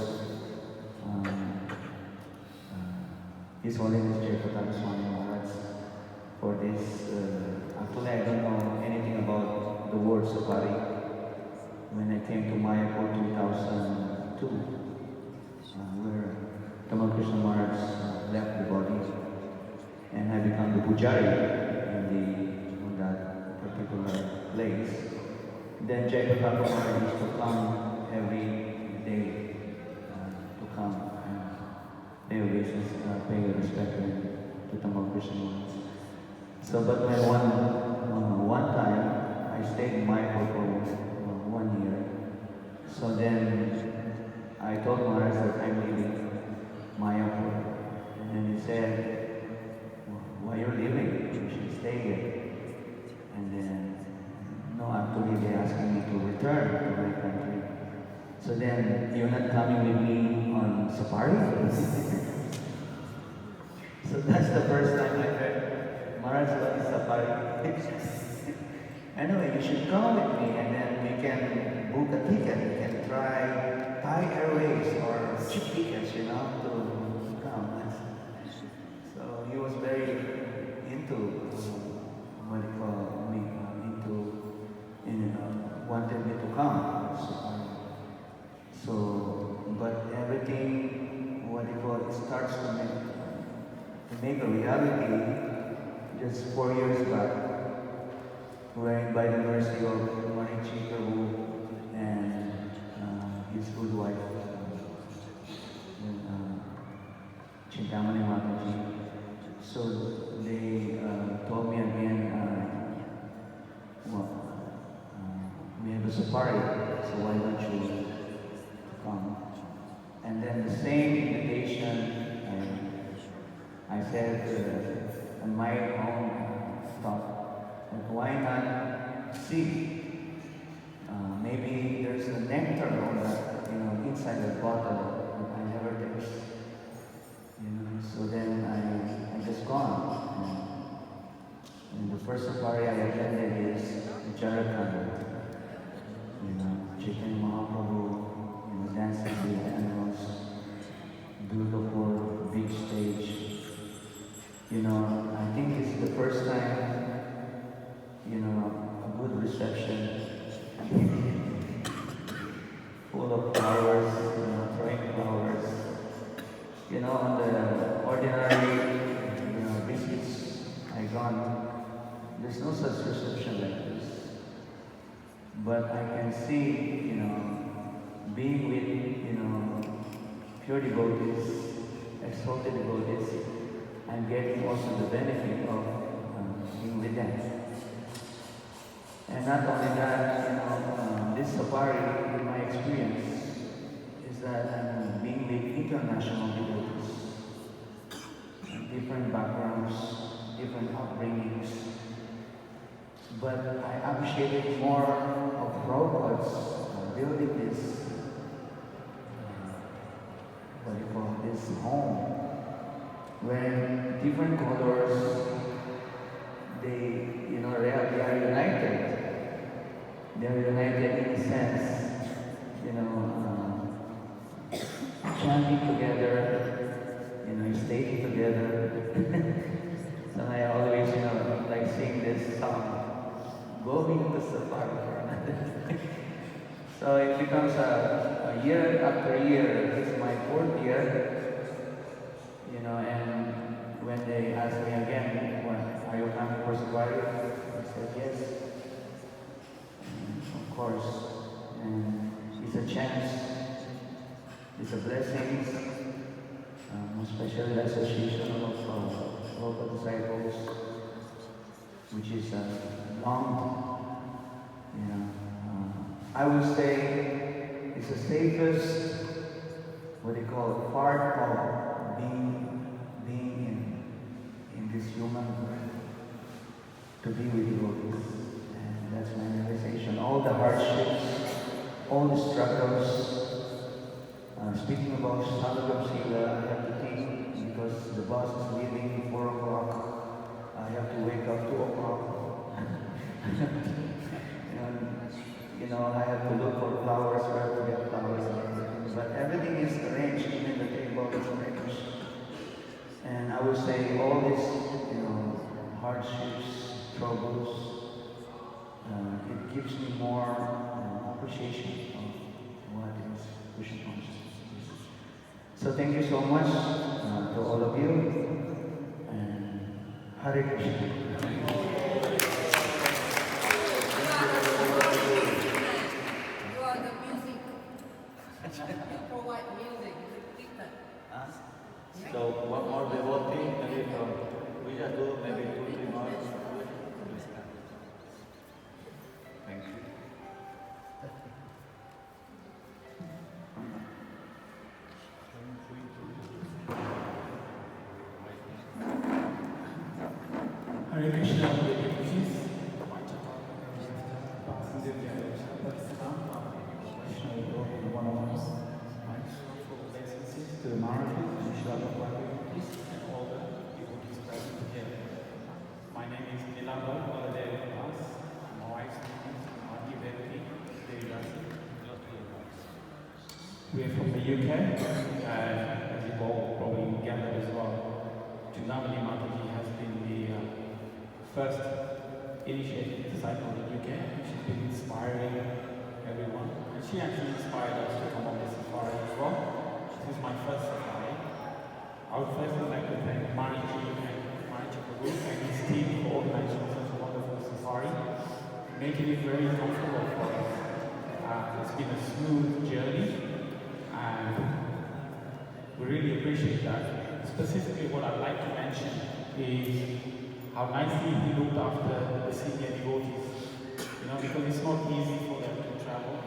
His Holiness Jagannath Swami Maharaj for this. Actually, I don't know anything about the word safari. When I came to Mayapur 2002, where Tamal Krishna Maharaj left the body, and I became the pujari in that particular place. Then Jagannath Maharaj used to come every day to come and pay respect to Tamal Krishna Maharaj. So, but when one time I stayed in Mayapur for 1 year. So then I told Maharaj that I'm leaving Mayapur. And then he said, why you're leaving? You should stay here. And then, no, actually they're asking me to return to my country. So then, you're not coming with me on safari? So that's the first time I heard Maharaj what is safari. Anyway, you should come with me and then we can book a ticket. We can try Thai Airways or cheap tickets, to come. So he was very into wanted me to come. So, but everything, it starts to make a reality just 4 years back. When by the mercy of Marichi Prabhu and his good wife, Chintamani Mataji. So they told me again, we have a safari, so why don't you come? And then the same invitation, I said on my own thought, why not see? Maybe there's a nectar on the, inside the bottle that I never taste. So then I just gone. And the first safari I attended is Jagannath. Chicken Mahaprabhu, dancing with the animals, beautiful big stage. I think it's the first time, a good reception, full of flowers, throwing flowers. On the ordinary, visits I gone, there's no such reception like this. But I can see, being with, pure devotees, exalted devotees, and getting also the benefit of being with them. And not only that, this safari, in my experience, is that I'm being with international devotees, different backgrounds, different upbringings. But I appreciated more of Prabhupada's building this, this home, when different colors, they are united. They are united in a sense, chanting together, stating together. So I always, like sing this song, going to safari for another. So it becomes a year after year. It's my 4th year, and when they ask me again, are you coming for safari? I said yes, of course. And it's a chance, it's a blessing, especially the association of local disciples, which is long, I would say it's the safest, part of being in this human world, to be with devotees. And that's my realization. All the hardships, all the struggles. Speaking about Sadhguru Sila, I have to think, because the bus is leaving 4 o'clock, I have to wake up 2 o'clock. I have to look for flowers, where to get flowers and everything. But everything is arranged, even the table is arranged. And I would say all these, hardships, troubles, it gives me more appreciation of what is Krishna consciousness. So thank you so much to all of you, and Hare Krishna. So one more devotee, maybe from Vijayadu, maybe 2-3 more. Thank you. Hare Krishna, to the Maharaj, and all the devotees present here. My name is Nilamba Baladev Das. My wife's name is Auntie Devaki Devdasi. We are from the UK, and as you've all probably gathered as well, Chudamani Mataji has been the first initiated disciple in the UK. She's been inspiring everyone, and she actually inspired us to come on this safari as well. This is my first safari. I would first like to thank Mariji and Mariji Prabhu and his team for organizing such a wonderful safari, making it very comfortable for us. It's been a smooth journey, and we really appreciate that. Specifically, what I'd like to mention is how nicely he looked after the senior devotees, because it's not easy for them to travel,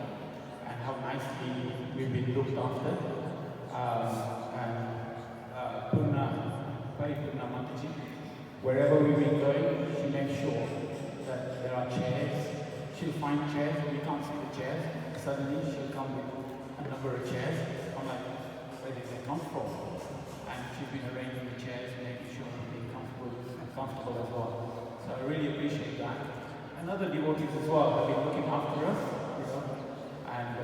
and how nicely we've been looked after. Purna Mataji, wherever we've been going, she makes sure that there are chairs. She'll find chairs, we can't see the chairs. Suddenly she'll come with a number of chairs. I'm like, where did they come from? And she's been arranging the chairs, making sure they're comfortable as well. So I really appreciate that. And other devotees as well have been looking after us, and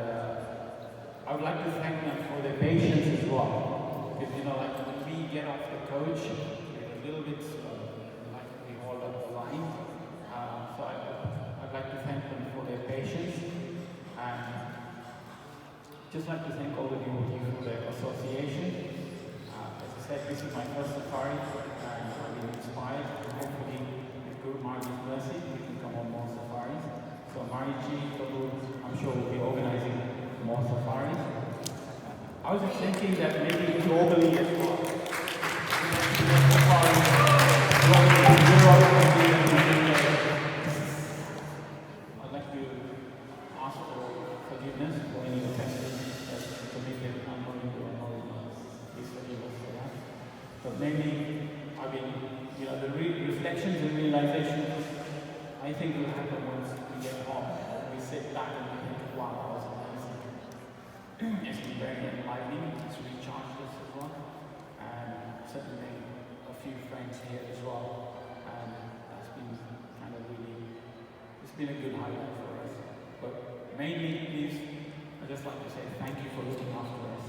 I would like to thank them for their patience as well. Because, like when we get off the coach, we're a little bit slow, like we hold up the line. So I'd like to thank them for their patience. And just like to thank all the devotees for their association. As I said, this is my first safari, and I've been inspired. Hopefully, with Guru Maharaj's mercy, we can come on more safaris. So Maharajji, I'm sure we'll be organizing more safaris. I was just thinking that maybe globally as well, safaris globally in Europe, maybe in the UK. I'd like to ask for forgiveness for any offenses that committed unknowingly or knowingly. Please forgive us for that. But maybe, I mean, the reflections and realizations, I think will happen once we get home. We sit back and we think, wow, that was amazing. It's been very enlightening, it's recharged us as well. And certainly a few friends here as well. And that's been kind of really, it's been a good highlight for us. But mainly, please, I'd just like to say thank you for looking after us.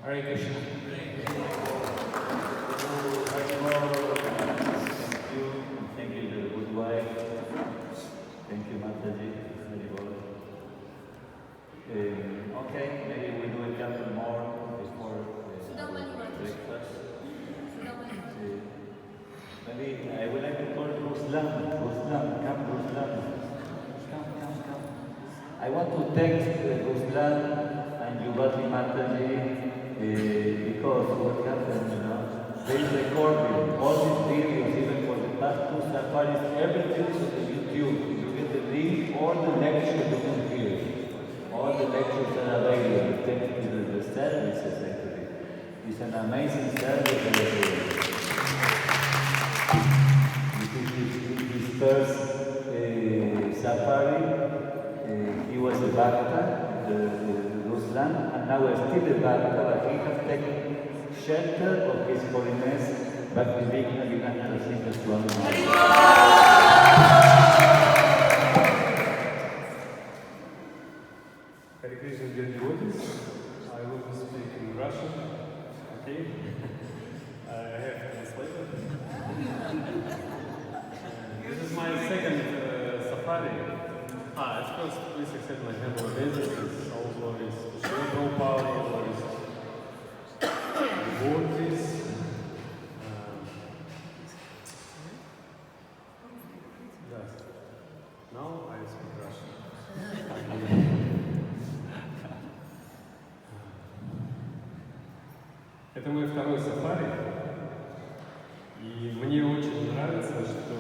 Hare Krishna. Thank you, the good wife. Thank you, Mataji. Okay, maybe we do a couple more before breakfast. Maybe I would like to call Ruslan. Ruslan, come Ruslan. Come. I want to thank Ruslan and Yuvati Mataji because what happened, they recorded all these videos, even for the past 2 safaris, everything is on YouTube. You get the link, all the lectures you can hear. All the lectures are available. Thank you to the services actually. It's an amazing service. This is his first safari. He was a Bhakta, Ruslan, and now he's still a Bhakta, but he has taken shelter of His Holiness Bhakti Jagannath Temple Digha. Hare Krishna, dear devotees. I will speak in Russian. Okay? I have translated. This is my second safari. At first, please accept my humble obeisances. All glories to Srila Prabhupada, all glories to devotees. Yes. Now I speak Russian. Это мой второй сафари, и мне очень нравится, что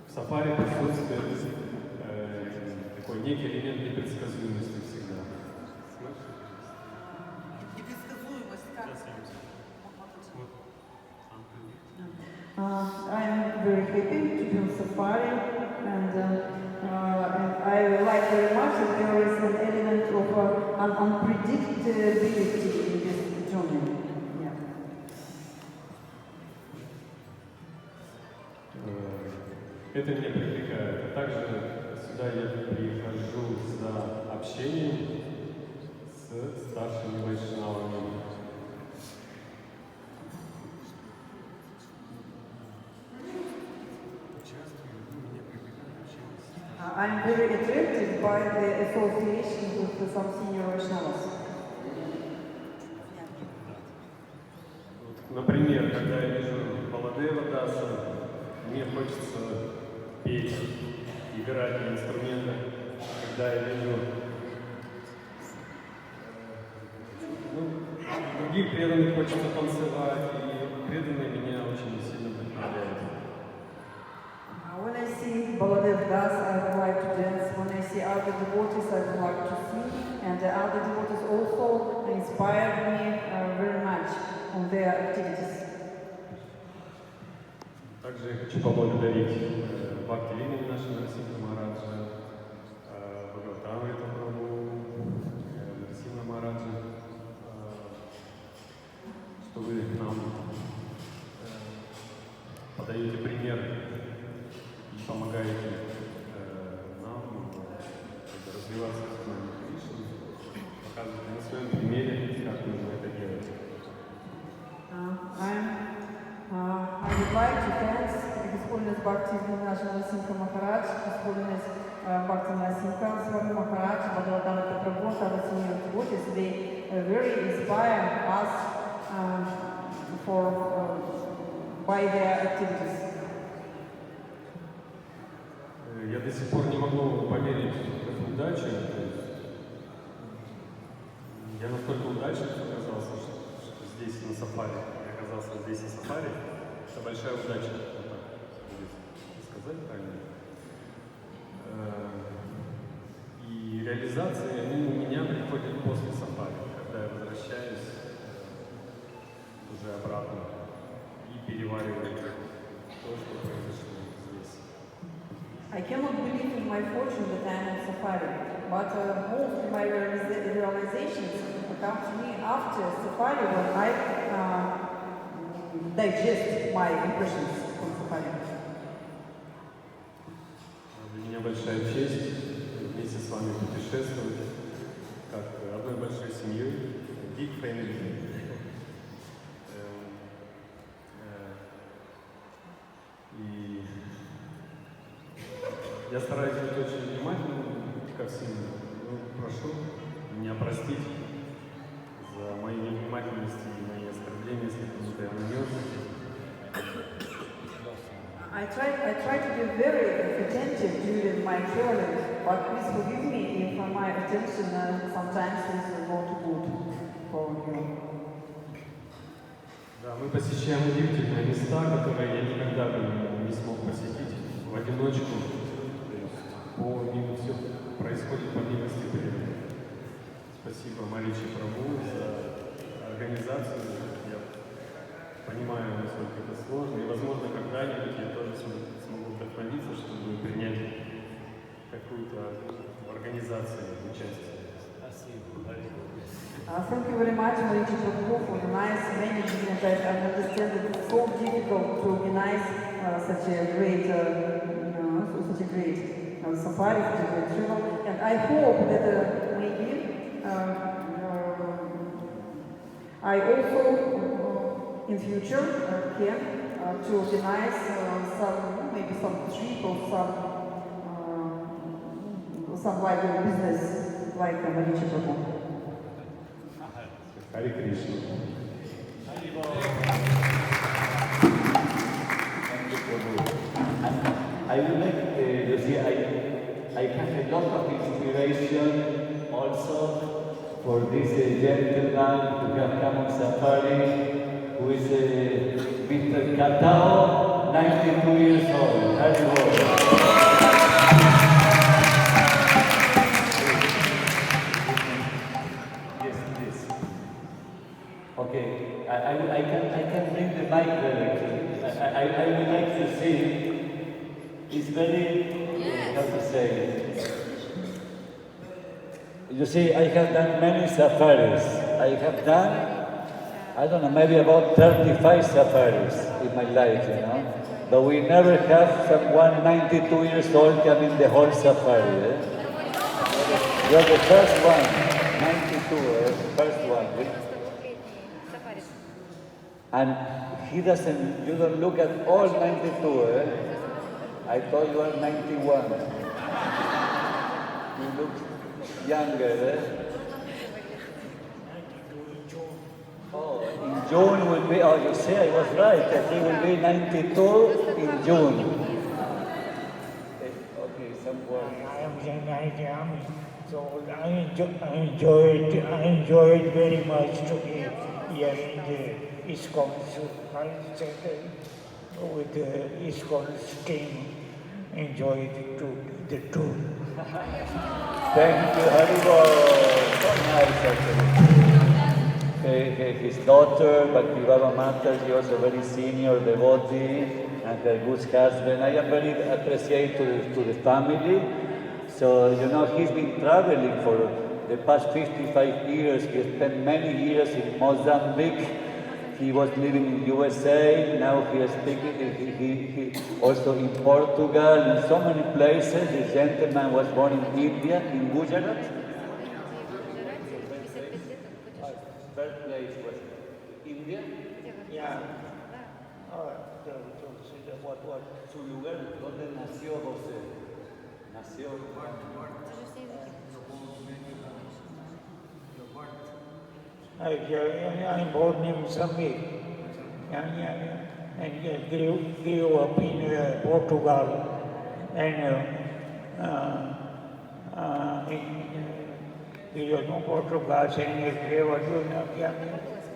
в сафари присутствует такой некий элемент непредсказуемости всегда. I'm very happy to be on safari, and I like very much that there is an element of an unpredictability in this journey. Yeah. Это меня привлекает. А также сюда я прихожу за общением с старшими вайшнавами. I'm very attracted by the association with some senior Vaishnavas. Например, когда я вижу Баладева Даса, мне хочется петь, играть на инструментах. Когда я вижу других преданных, хочется танцевать, и преданные меня очень сильно вдохновляют. When I see Baladev Das, I would like to dance. When I see other devotees, I would like to sing. And the other devotees also inspired me very much on their activities. Также я хочу поблагодарить Бхакти Винни нашего Нарсимха Махараджа, Бхагаватамрита Прабху, Нарсимха Махараджа, что вы нам подаете пример и помогаете нам развиваться в сознании Кришны, показываете на своем примере, как нужно это делать. I would like to thank His Holiness Bhakti Narsimha Maharaj, His Holiness Bhakti Narsimha Swami Maharaj, Bhagavatamrita Prabhu, our senior devotees. They very inspire us by their activities. Я до сих пор не могу поверить в эту удачу. Я настолько удачно оказался, что здесь на сафари. Я оказался здесь на сафари. Это большая удача, вот так будет сказать правильно. И реализации, они у меня приходят после сафари, когда я возвращаюсь уже обратно и перевариваю то, что произошло здесь. I cannot believe in my fortune that I am on safari, but most of my realizations come to me after safari when I digest my impressions from safari. Для меня большая честь вместе с вами путешествовать, как одной большой семьей, big family. И я стараюсь быть очень внимательным ко всему. Прошу меня простить за мою невнимательность и мои оскорбления, если кому-то я нанес. I try to be very attentive during my travels, but please forgive me if my attention sometimes is not good for you. Да, мы посещаем удивительные места, которые я никогда бы не смог посетить в одиночку. Все происходит по милости природы. Спасибо Маричи Прабху за организацию. Я понимаю, насколько это сложно. И, возможно, когда-нибудь я тоже смогу вдохновиться, чтобы принять какую-то в организации участие. Спасибо. Thank you very much, Marichi Prabhu, for the nice management. I understand that it's so difficult to organize such a great safari, such a great travel. And I hope that maybe I also in future can to organize maybe some trip or some like business like Marichi Prabhu. Hare Krishna. I would like, you see, I have a lot of inspiration also for this gentleman who have come on safari, who is Mr. Katao, 92 years old. Hare Okay, I can bring the mic directly. I would like to see. It's very, how to say. You see, I have done many safaris. I have done, I don't know, maybe about 35 safaris in my life, you know. But we never have someone 92 years old coming the whole safari. You're the first one, 92, first one. And he doesn't, you don't look at all 92, I thought you were 91. You look younger, Oh, in June will be, oh, you see, I was right, that he will be 92 in June. Okay, some words. I am Jagannath, so I enjoyed very much to be here in the ISKCON with the ISKCON team. Enjoyed the tour. Thank you, Haribol. So nice, actually. His daughter, Bhakti-Baba Mataji, also very senior devotee, and her good husband. I am very appreciative to the family. So, you know, he's been traveling for the past 55 years. He spent many years in Mozambique. He was living in USA. Now he is speaking. He also in Portugal, in so many places. This gentleman was born in India, in Gujarat. Birthplace was India. Yeah. Su lugar, ¿dónde nació José? Nació. I'm born in Mozambique and grew up in Portugal and Eu não português, em hebreu,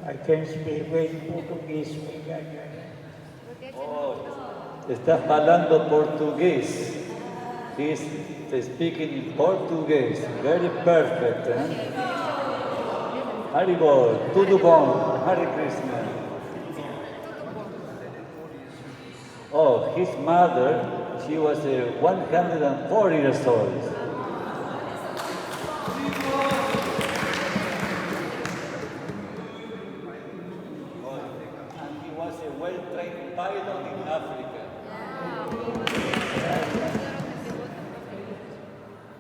I can speak in Portuguese. Oh, estás falando portugués. He's speaking in Portuguese. Very perfect. Haribol, tudo bom. Hare Krishna. Oh, his mother, she was 104 years old. And he was a well-trained pilot in Africa.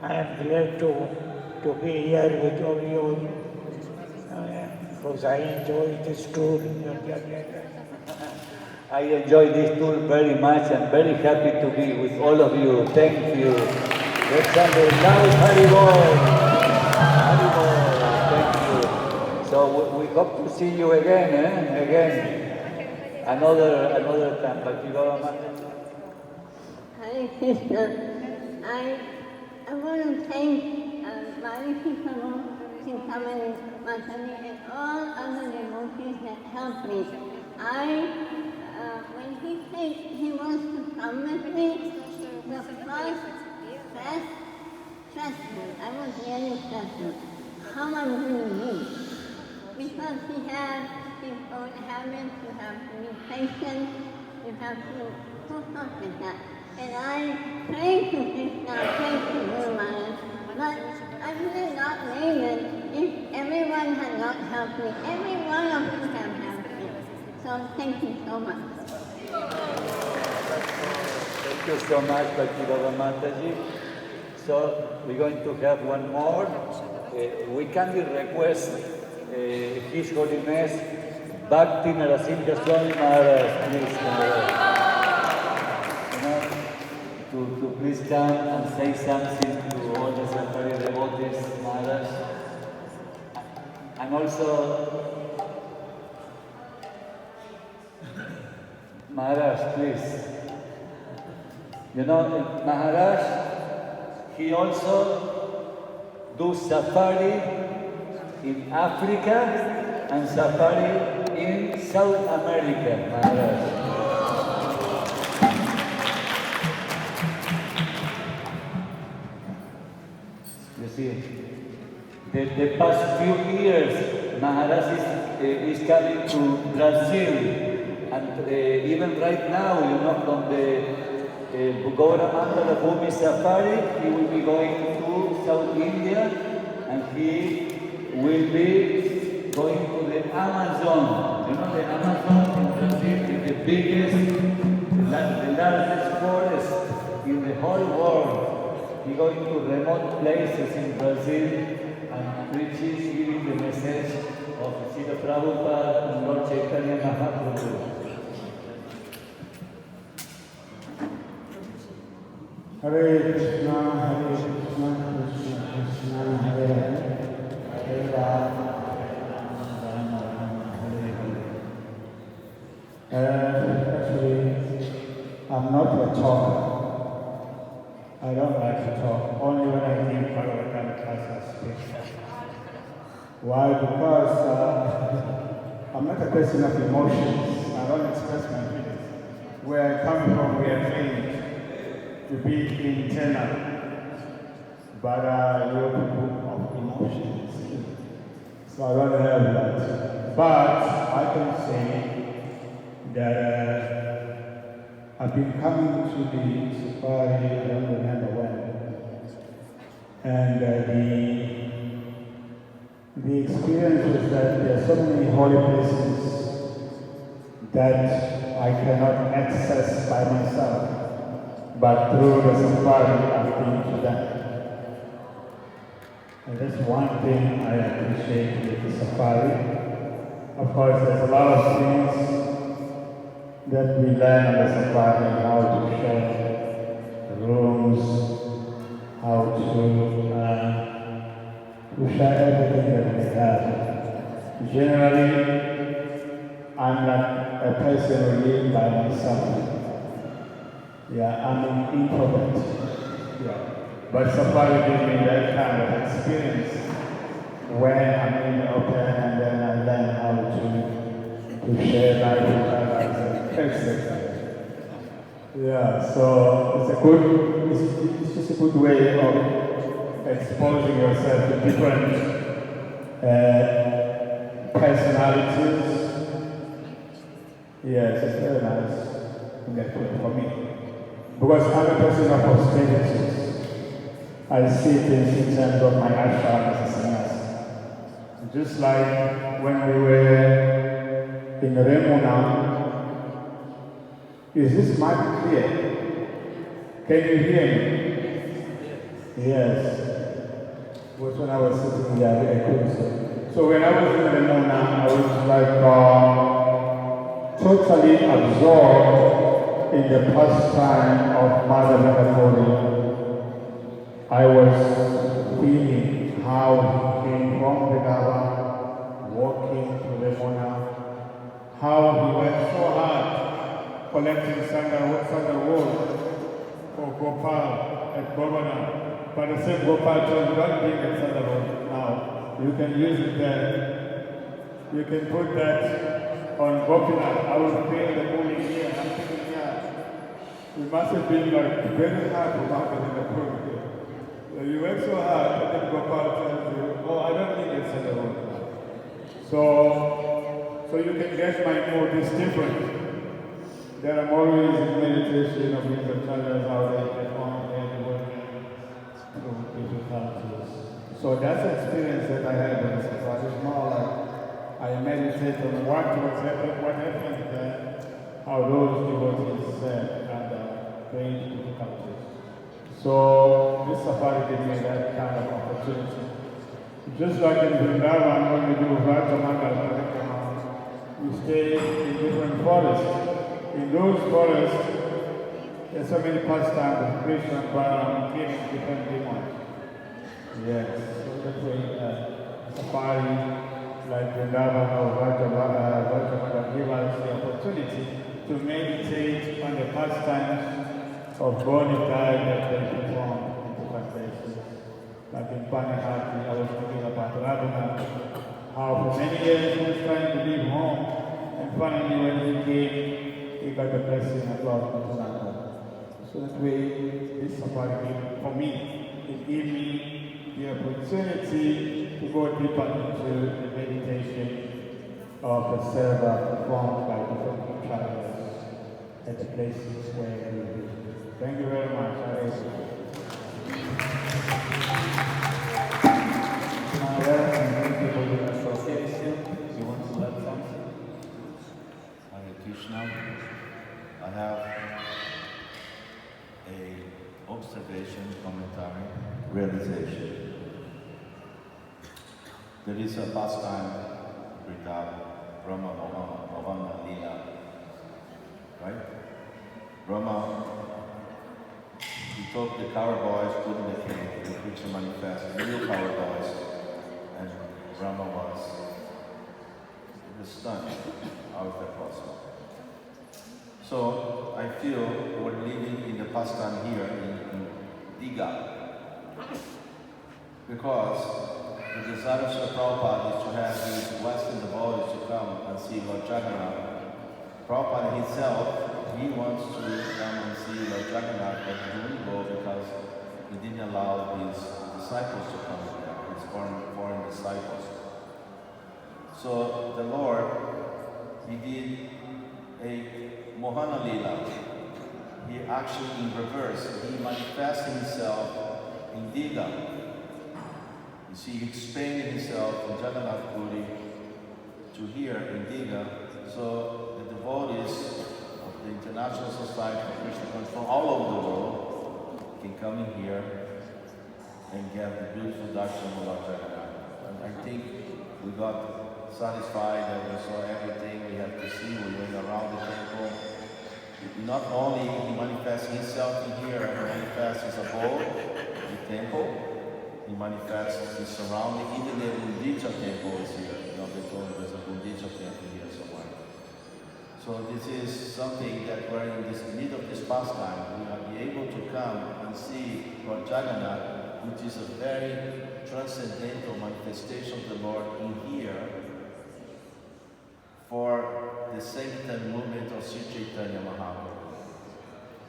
I am glad to be here with all you because I enjoy this tour. I enjoy this tour very much and very happy to be with all of you. Thank you. Let's have a loud Haribol. Haribol. Thank you. So we hope to see you again, Again. Another time. Hare Krishna. I want to thank Marishi Prabhu, Chintamani, Matani, and all other devotees that helped me. When he said he wants to promise me the first festival, I was really stressed how I'm going to do. Because he has his own habits, you have to be patient, you have to put up with that. And I pray to Krishna, pray to Guru Maharaj, but I would not name it if everyone had not helped me. Every one of you have helped me. So thank you so much. Thank you so much, Bhakti-Baba Mataji. So we're going to have one more. We kindly request His Holiness Bhakti Narasimha Swami Maharaj, please, to please come and say something to all the Safari devotees, Maharaj. And also, Maharaj, please. Maharaj, he also does safari in Africa and safari in South America, Maharaj. You see, the past few years, Maharaj is coming to Brazil. And even right now, from the Gauramanda Bhumi Safari, he will be going to South India and he will be going to the Amazon. The Amazon in Brazil is the biggest, the largest forest in the whole world. He's going to remote places in Brazil and preaches, giving the message of Srila Prabhupada and Lord Chaitanya Mahaprabhu. Hare Krishna, Krishna Krishna, Hare Hare, Hare Rama, Rama, Hare Hare. Actually, I'm not a talker. I don't like to talk. Only when I give Bhagavatam class I speak. Why? Because I'm not a person of emotions. I don't express my feelings. Where I come from, we are trained to be internal, but you're people of emotions. So I don't have that. But I can say that I've been coming to the safari, I don't remember when, and the experience is that there are so many holy places that I cannot access by myself. But through the safari, I've been to them. And that's one thing I appreciate with the safari. Of course, there's a lot of things that we learn on the safari, how to share the rooms, how to share everything that we have. Generally, I'm not a person who lives by myself. Yeah, I'm an introvert. Yeah. But safari gave me that kind of experience when I'm in the open, and then I learn how to share life with others. Yeah, so it's just a good way of exposing yourself to different personalities. Yes, it's very nice in that way for me. Because I'm a person of austerities. I see things in terms of my ashram as a sannyas. Just like when we were in Remuna, is this mic clear? Can you hear me? Yes. Because when I was sitting there, I couldn't say. So when I was in Remuna, I was like totally absorbed in the pastime of Mother Venkaturi. I was feeling how he came from Vrindavan, walking to Remuna, how he went so hard collecting sandalwood for Gopal at Govana. But the same Gopal told don't bring a sandalwood now. You can use it there. You can put that on Gopinath. I will feel the cooling here. I'm thinking, yeah, we must have been like very hard to market in the pool. You work so hard, and then Gopal tells you, oh, I don't need a sandalwood now. So you can get my mood is different. There are always in meditation of Yogacharyas how they perform and working through difficulties. So that's the experience that I had with this. It's more like I meditate on what happened there, how those devotees said under great difficulties. So this safari gave me that kind of opportunity. Just like in Vrindavan, when we do Vrajamangal Parikrama, we stay in different forests. In those forests, there's so many pastimes of Krishna and Balaram killing different demons. Yes, so that's why safari like Vrindavan or Vrajamangal give us the opportunity to meditate on the pastimes of bona fide that they perform in different places. Like in Panihati, I was thinking about Raghunath, how for many years he was trying to leave home, and finally when he came, he got the blessing of Lord Nityananda. So that way, this safari gave, for me, it gave me the opportunity to go deeper into the meditation of the seva performed by different travelers at the places where we live. Thank you very much. Now there are many people in association. You want to add something? Hare Krishna. I have a observation, commentary, realization. There is a pastime Vrindavan, Brahma Bhavana Lila, right? Brahma, he took the coward boys, put in the cave, the creature manifest, real coward boys, and Brahma was stunned. How is that possible? So I feel we're living in the pastime here in Digha, because the desire of Srila Prabhupada is to have these Western devotees to come and see Lord Jagannath. Prabhupada himself, he wants to come and see Lord Jagannath, but he wouldn't go because he didn't allow his disciples to come there, his foreign disciples. So the Lord, he did a Mohana Lila. He actually, in reverse, he manifests himself in Digha. You see, he expanded himself from Jagannath Puri to here in Digha, so the devotees of the International Society for Krishna Consciousness from all over the world can come in here and get the beautiful darshan of Lord Jagannath. And I think we got satisfied that we saw everything we had to see. We went around the temple. Not only he manifests himself in here, he manifests his abode, the temple. He manifests his surrounding. Even the Gundicha temple is here. You know, they told me there's a Gundicha temple here somewhere. So this is something that we're in this need of this pastime. We are be able to come and see Lord Jagannath which is a very transcendental manifestation of the Lord in here for the sanctum movement of Sri Chaitanya Mahaprabhu.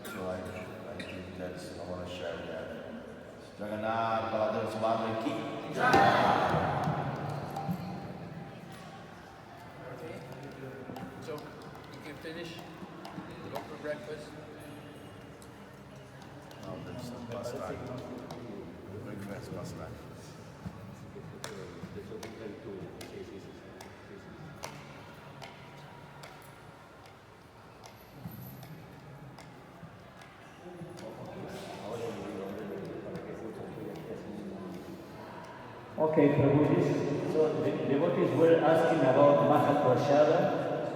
So I think I want to share that. Jagannath Temple Digha. So you can finish, go for breakfast. No, there's some pasta. Breakfast pasta. Okay, Prabhuji. So the devotees were asking about Mahaprasada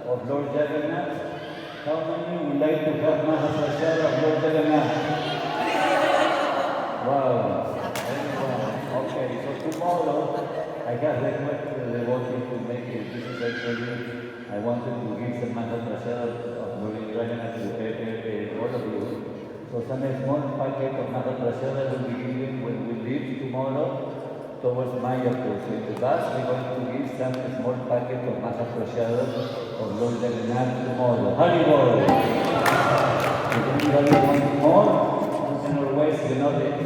of Lord Jagannath. How many would like to have Mahaprasada of Lord Jagannath? Wow. Everyone. Okay, so tomorrow I have requested the devotees to make it. This is actually, I wanted to give some Mahaprasada of Lord Jagannath to all of you. So some small packet of Mahaprasada will be given when we leave tomorrow towards Mayapur. So in the bus, we're going to give some small packet of Mahaprasada of Lord Jagannath tomorrow. Haribol! If anybody wants more, you can always, in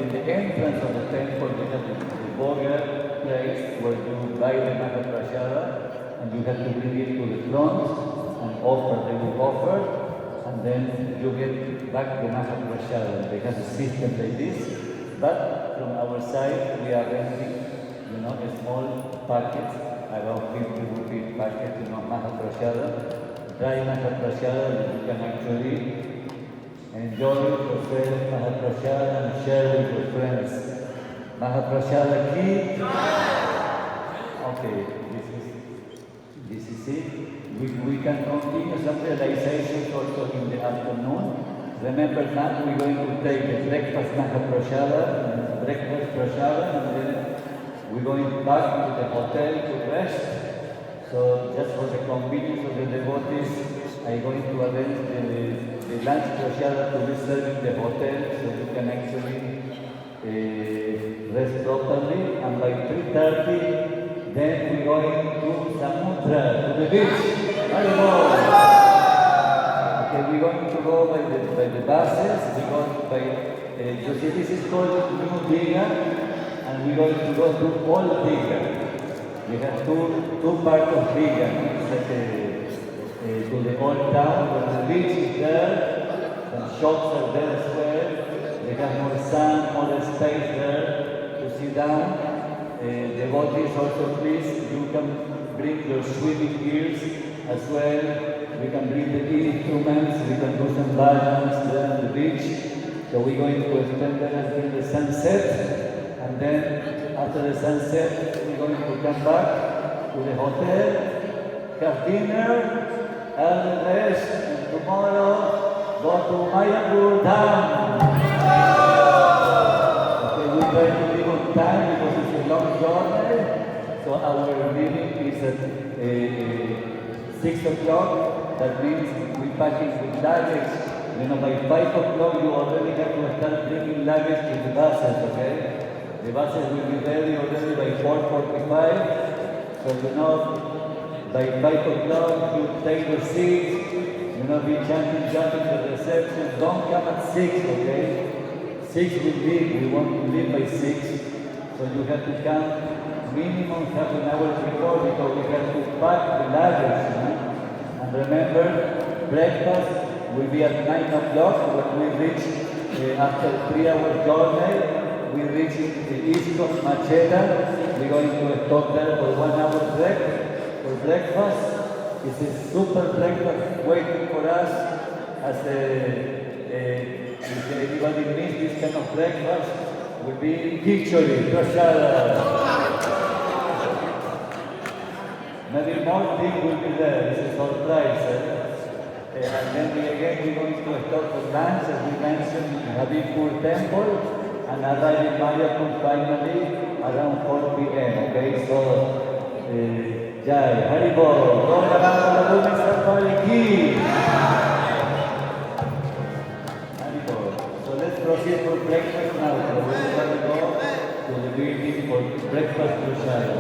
the entrance of the temple, you have the Boga place where you buy the Mahaprasada and you have to bring it to the front and offer. They will offer, and then you get back the Mahaprasada. They have a system like this. But from our side, we are renting, a small packet, about 50 rupees packet, Mahaprasada, dry Mahaprasada that you can actually enjoy yourself, Mahaprasada, and share with your friends. Mahaprasada ki. Okay, this is it. We can continue some realizations also in the afternoon. Remember now we're going to take the breakfast Mahaprasada, breakfast prasada, and then we're going back to the hotel to rest. So just for the convenience of the devotees, I'm going to arrange the lunch prasada to be served in the hotel so you can actually rest properly. And by 3:30, then we're going to Samudra, to the beach. Okay, we're going to go by the buses. We're going by, you see, this is called New Digha, and we're going to go to Old Digha. We have two parts of Digha, to the old town, where the beach is there, and shops are there as well. They have more sun, more space there to sit down. Devotees also, please, you can bring your swimming gears as well. We can bring the instruments, we can do some balance there on the beach. So we're going to spend there until the sunset, and then after the sunset, we're going to come back to the hotel, have dinner, and rest, and tomorrow go to Mayapur Dham. Okay, we try to leave on time because it's a long journey. So our meeting is at 6 o'clock. That means we pack it with luggage. By 5 o'clock you already have to start bringing luggage to the buses, okay? The buses will be ready already by 4:45. So by 5 o'clock you take your seats, be jumping to the reception. Don't come at 6, okay? 6 will leave, we want to leave by 6. So you have to come minimum half an hour before because we have to pack the luggage, And remember, breakfast will be at 9 o'clock when we reach, after 3 hours journey, we reach the east of Macheda. We're going to stop there for 1 hour break for breakfast. It's a super breakfast waiting for us. If anybody missed this kind of breakfast, will be Kichori, Prasada. Maybe more things will be there. It's a surprise. And then we're going to stop for lunch, as we mentioned, in Habibpur Temple, and arrive in Mayapur finally around 4 p.m. Okay, so Jai, Haribol, Gauranga Safari Ki. Haribol. So let's proceed for breakfast now. So we're going to go. breakfast prasad.